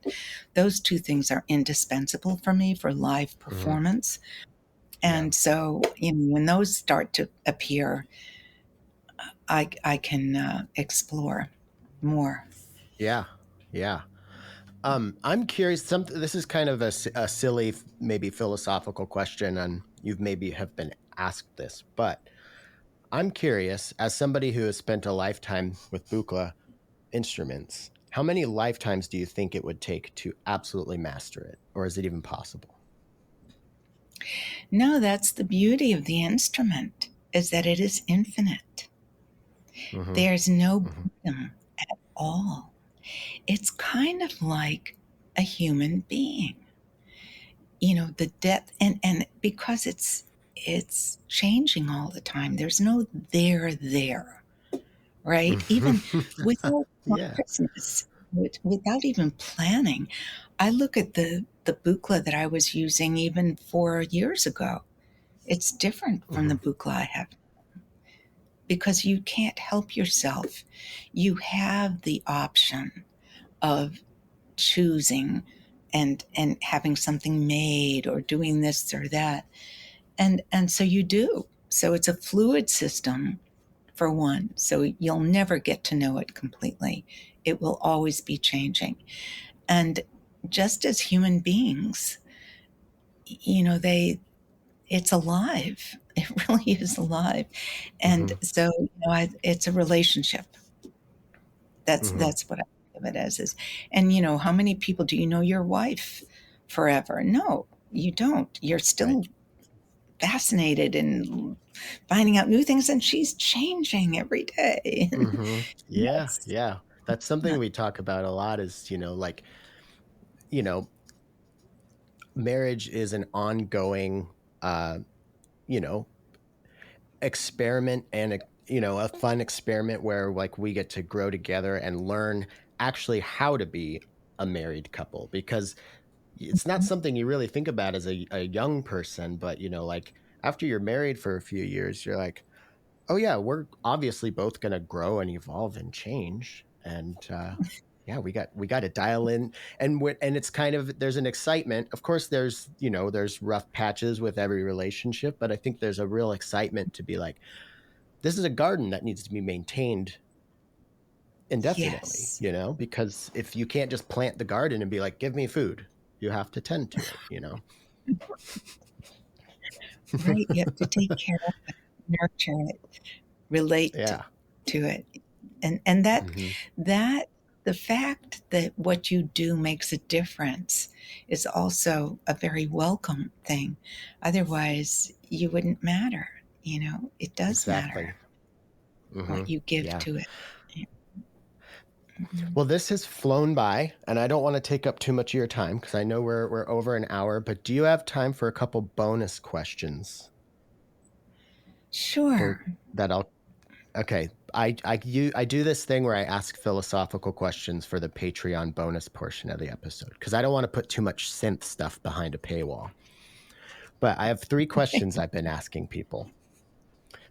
Those two things are indispensable for me for live performance. yeah. And so, when those start to appear, I can explore more. Yeah, yeah. I'm curious. This is kind of a silly, maybe philosophical question, and you've maybe have been asked this, but I'm curious, as somebody who has spent a lifetime with Buchla instruments, how many lifetimes do you think it would take to absolutely master it, or is it even possible? No, that's the beauty of the instrument, is that it is infinite. Mm-hmm. There's no Mm-hmm. boredom at all. It's kind of like a human being. The depth, and because it's changing all the time. There's no there, right? Even without Yeah. consciousness, without even planning. I look at the Buchla that I was using even 4 years ago. It's different from Mm-hmm. the Buchla I have because you can't help yourself. You have the option of choosing and having something made or doing this or that. And so you do. So it's a fluid system for one. So you'll never get to know it completely. It will always be changing. And just as human beings, it's alive. It really is alive. And Mm-hmm. so, it's a relationship. That's Mm-hmm. that's what I think of it as is. And how many people do you know your wife forever? No, you don't. You're Right. still fascinated and finding out new things, and she's changing every day. Mm-hmm. Yeah. That's Yeah. That's something not, we talk about a lot is, like, you know, marriage is an ongoing experiment and a fun experiment where like we get to grow together and learn actually how to be a married couple, because it's not something you really think about as a young person, but like after you're married for a few years, you're like, oh yeah, we're obviously both going to grow and evolve and change. And yeah, we got to dial in, and it's kind of, there's an excitement. Of course, there's rough patches with every relationship, but I think there's a real excitement to be like, this is a garden that needs to be maintained indefinitely, Yes. because if you can't just plant the garden and be like, give me food, you have to tend to it. Right. You have to take care of it, nurture it, relate Yeah. to it. And Mm-hmm. that the fact that what you do makes a difference is also a very welcome thing. Otherwise, you wouldn't matter. It does Exactly. matter Mm-hmm. what you give Yeah. to it. Mhm. Well, this has flown by, and I don't want to take up too much of your time because I know we're over an hour. But do you have time for a couple bonus questions? For Sure. that, I'll. Okay, I do this thing where I ask philosophical questions for the Patreon bonus portion of the episode because I don't want to put too much synth stuff behind a paywall. But I have 3 questions I've been asking people.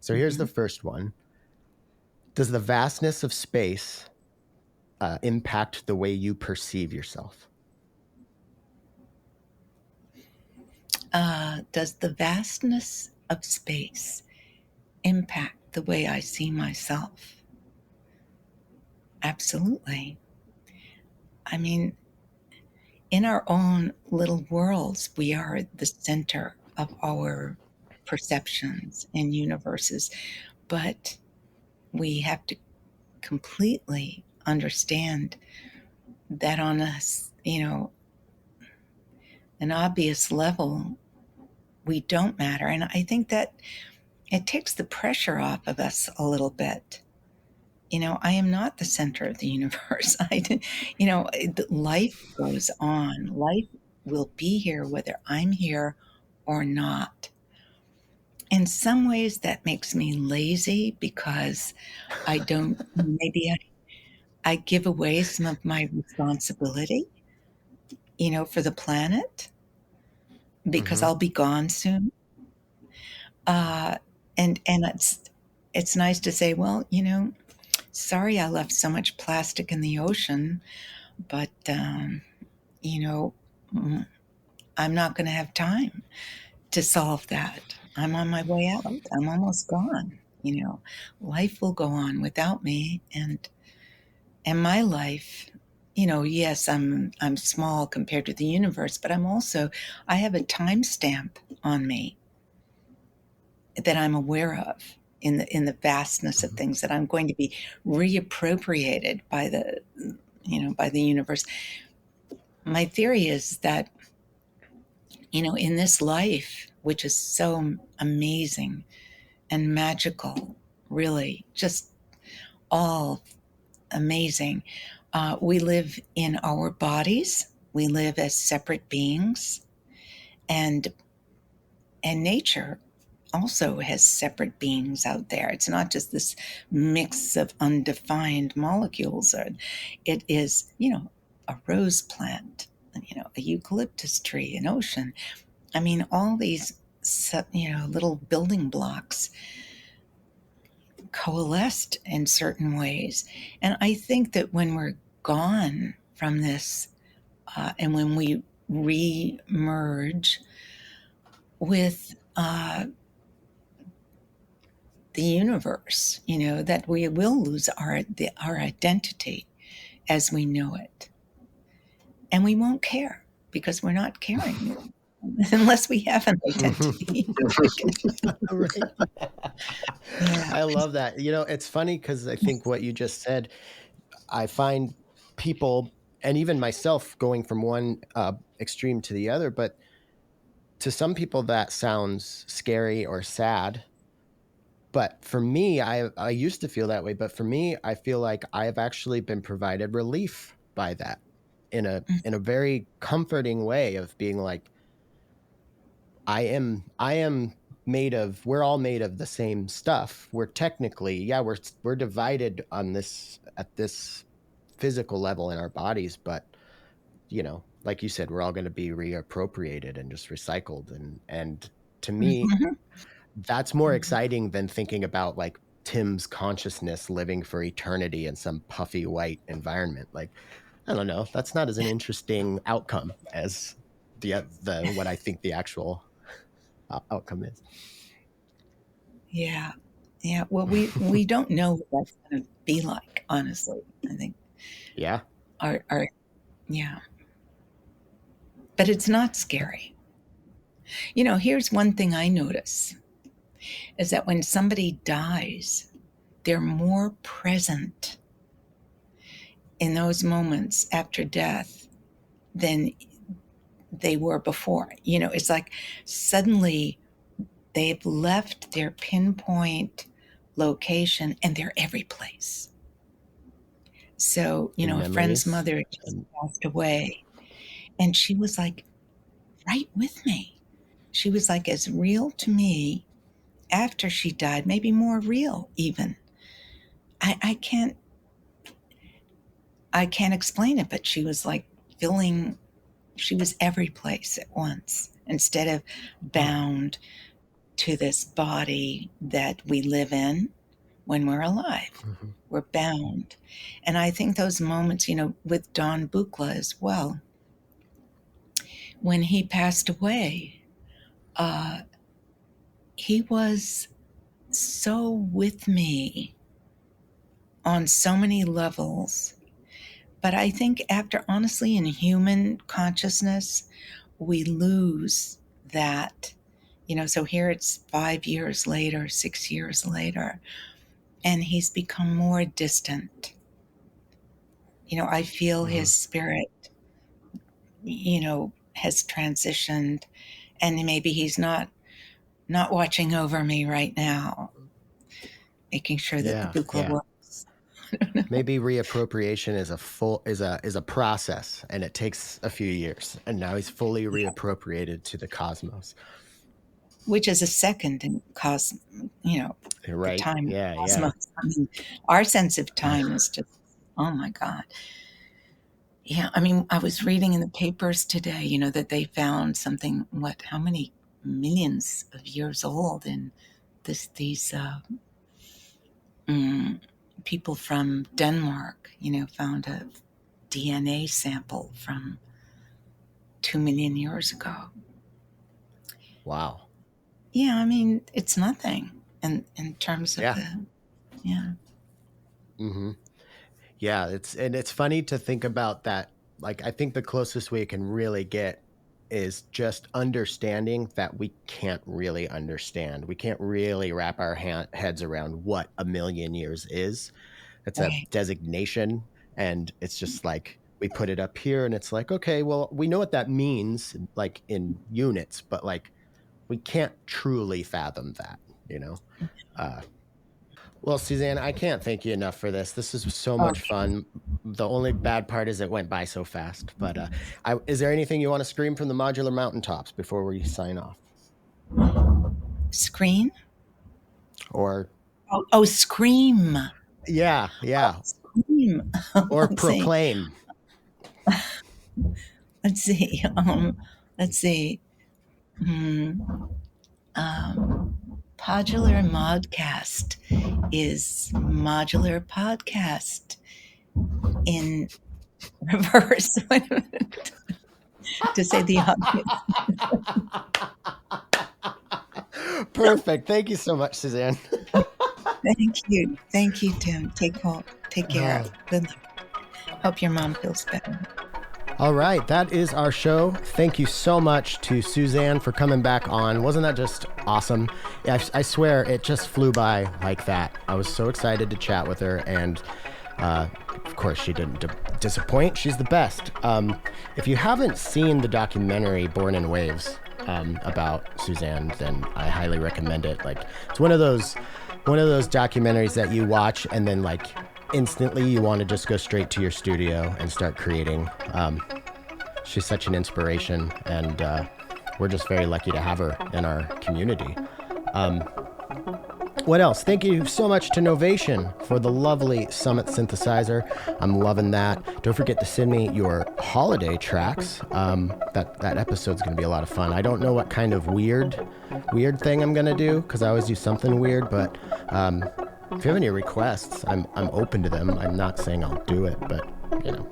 So here's the Mhm. first one: does the vastness of space impact the way you perceive yourself? Does the vastness of space impact the way I see myself? Absolutely. I mean, in our own little worlds, we are the center of our perceptions and universes, but we have to completely understand that on an obvious level, we don't matter. And I think that it takes the pressure off of us a little bit. I am not the center of the universe. Life goes on. Life will be here whether I'm here or not. In some ways, that makes me lazy because I don't, maybe I give away some of my responsibility, for the planet because Mm-hmm. I'll be gone soon. Uh, and it's nice to say, well, sorry I left so much plastic in the ocean, but you know, mm, I'm not going to have time to solve that. I'm on my way out. I'm almost gone. Life will go on without me, and my life. Yes, I'm small compared to the universe, but I have a timestamp on me that I'm aware of in the vastness of Mm-hmm. things that I'm going to be reappropriated by the universe. My theory is that in this life, which is so amazing and magical, really just all amazing, we live in our bodies. We live as separate beings, and nature also has separate beings out there. It's not just this mix of undefined molecules. It is, a rose plant, a eucalyptus tree, an ocean. I mean, all these, little building blocks coalesced in certain ways. And I think that when we're gone from this, and when we re-merge with the universe, that we will lose our identity as we know it. And we won't care because we're not caring unless we have an identity. Right. Yeah. I love that. It's funny because I think what you just said, I find people, and even myself, going from one extreme to the other, but to some people that sounds scary or sad. But for me, I used to feel that way, but for me, I feel like I've actually been provided relief by that in a very comforting way of being like, I am we're all made of the same stuff. We're technically, we're divided on this, at this physical level in our bodies, but like you said, we're all going to be reappropriated and just recycled. And to me, Mhm. that's more exciting than thinking about like Tim's consciousness living for eternity in some puffy white environment. Like, I don't know, that's not as an interesting outcome as the what I think the actual outcome is. Yeah. Yeah. Well, we don't know what that's going to be like, honestly. I think Yeah. our yeah. But it's not scary. Here's one thing I notice is that when somebody dies, they're more present in those moments after death than they were before. It's like suddenly they've left their pinpoint location and they're every place. So, In a friend's memories. mother just passed away, and she was like right with me. She was like as real to me after she died, maybe more real even. I can't explain it, but she was like she was every place at once instead of bound to this body that we live in when we're alive. Mm-hmm. We're bound. And I think those moments, with Don Buchla as well, when he passed away, he was so with me on so many levels. But I think honestly, in human consciousness, we lose that. So here it's 5 years later, 6 years later, and he's become more distant. I feel Mm-hmm. his spirit, has transitioned, and maybe he's not watching over me right now, making sure that the Buchla works. Maybe reappropriation is a process, and it takes a few years, and now he's fully reappropriated to the cosmos, which is a second in the right? time Yeah. cosmos. I mean, our sense of time is just, oh my God. Yeah, I mean, I was reading in the papers today, that they found something, how many millions of years old, and these people from Denmark, found a DNA sample from 2 million years ago. Wow. Yeah, I mean, it's nothing in terms of yeah. Mm-hmm. Yeah, it's funny to think about that. Like, I think the closest we can really get is just understanding that we can't really understand. We can't really wrap our heads around what a million years is. It's a Right. designation, and it's just like we put it up here, and it's like, okay, well, we know what that means, like in units, but like we can't truly fathom that, you know. Well, Suzanne, I can't thank you enough for this. This is so Oh, much fun. The only bad part is it went by so fast. But is there anything you want to scream from the modular mountaintops before we sign off? screen? Or Scream. yeah. Scream. Or Let's see. proclaim. Let's see. Let's see. Podular Modcast is modular podcast in reverse. To say the obvious. Perfect. Thank you so much, Suzanne. Thank you, Tim. Take care. Good luck. Hope your mom feels better. All right, that is our show. Thank you so much to Suzanne for coming back on. Wasn't that just awesome? I swear it just flew by like that. I was so excited to chat with her, and of course she didn't disappoint. She's the best. If you haven't seen the documentary Born in Waves about Suzanne, then I highly recommend it. Like, it's one of those documentaries that you watch and then like instantly you want to just go straight to your studio and start creating. She's such an inspiration, and we're just very lucky to have her in our community. What else? Thank you so much to Novation for the lovely Summit synthesizer. I'm loving that. Don't forget to send me your holiday tracks. That episode's going to be a lot of fun. I don't know what kind of weird thing I'm going to do, because I always do something weird, but if you have any requests, I'm open to them. I'm not saying I'll do it, but,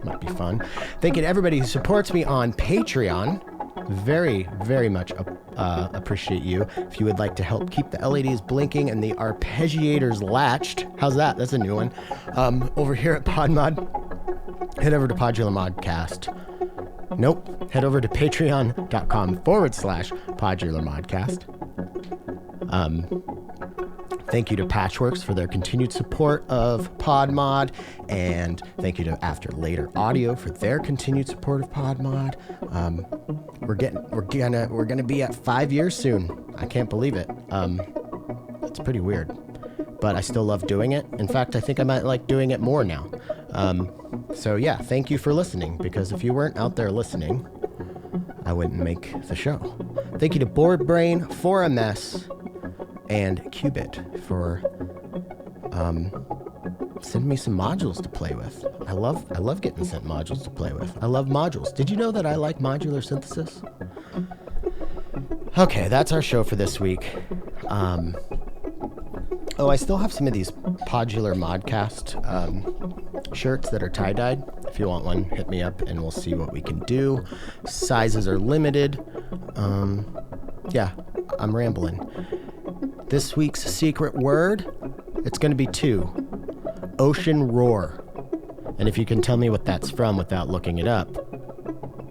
might be fun. Thank you to everybody who supports me on Patreon. Very, very much appreciate you. If you would like to help keep the LEDs blinking and the arpeggiators latched, how's that? That's a new one. Over here at PodMod, head over to Podular Modcast. Nope. Head over to patreon.com/Podular Modcast. Thank you to Patchworks for their continued support of PodMod, and thank you to After Later Audio for their continued support of PodMod. We're gonna be at 5 years soon. I can't believe it. It's pretty weird, but I still love doing it. In fact, I think I might like doing it more now. So yeah, thank you for listening, because if you weren't out there listening, I wouldn't make the show. Thank you to Board Brain, For a Mess, and Qubit for sending me some modules to play with. I love getting sent modules to play with. I love modules. Did you know that I like modular synthesis? Okay, that's our show for this week. I still have some of these Podular Modcast shirts that are tie-dyed. If you want one, hit me up and we'll see what we can do. Sizes are limited. Yeah, I'm rambling. This week's secret word, it's going to be 2. Ocean roar. And if you can tell me what that's from without looking it up,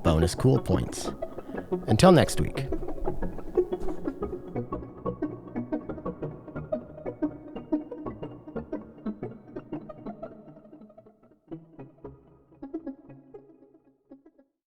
bonus cool points. Until next week.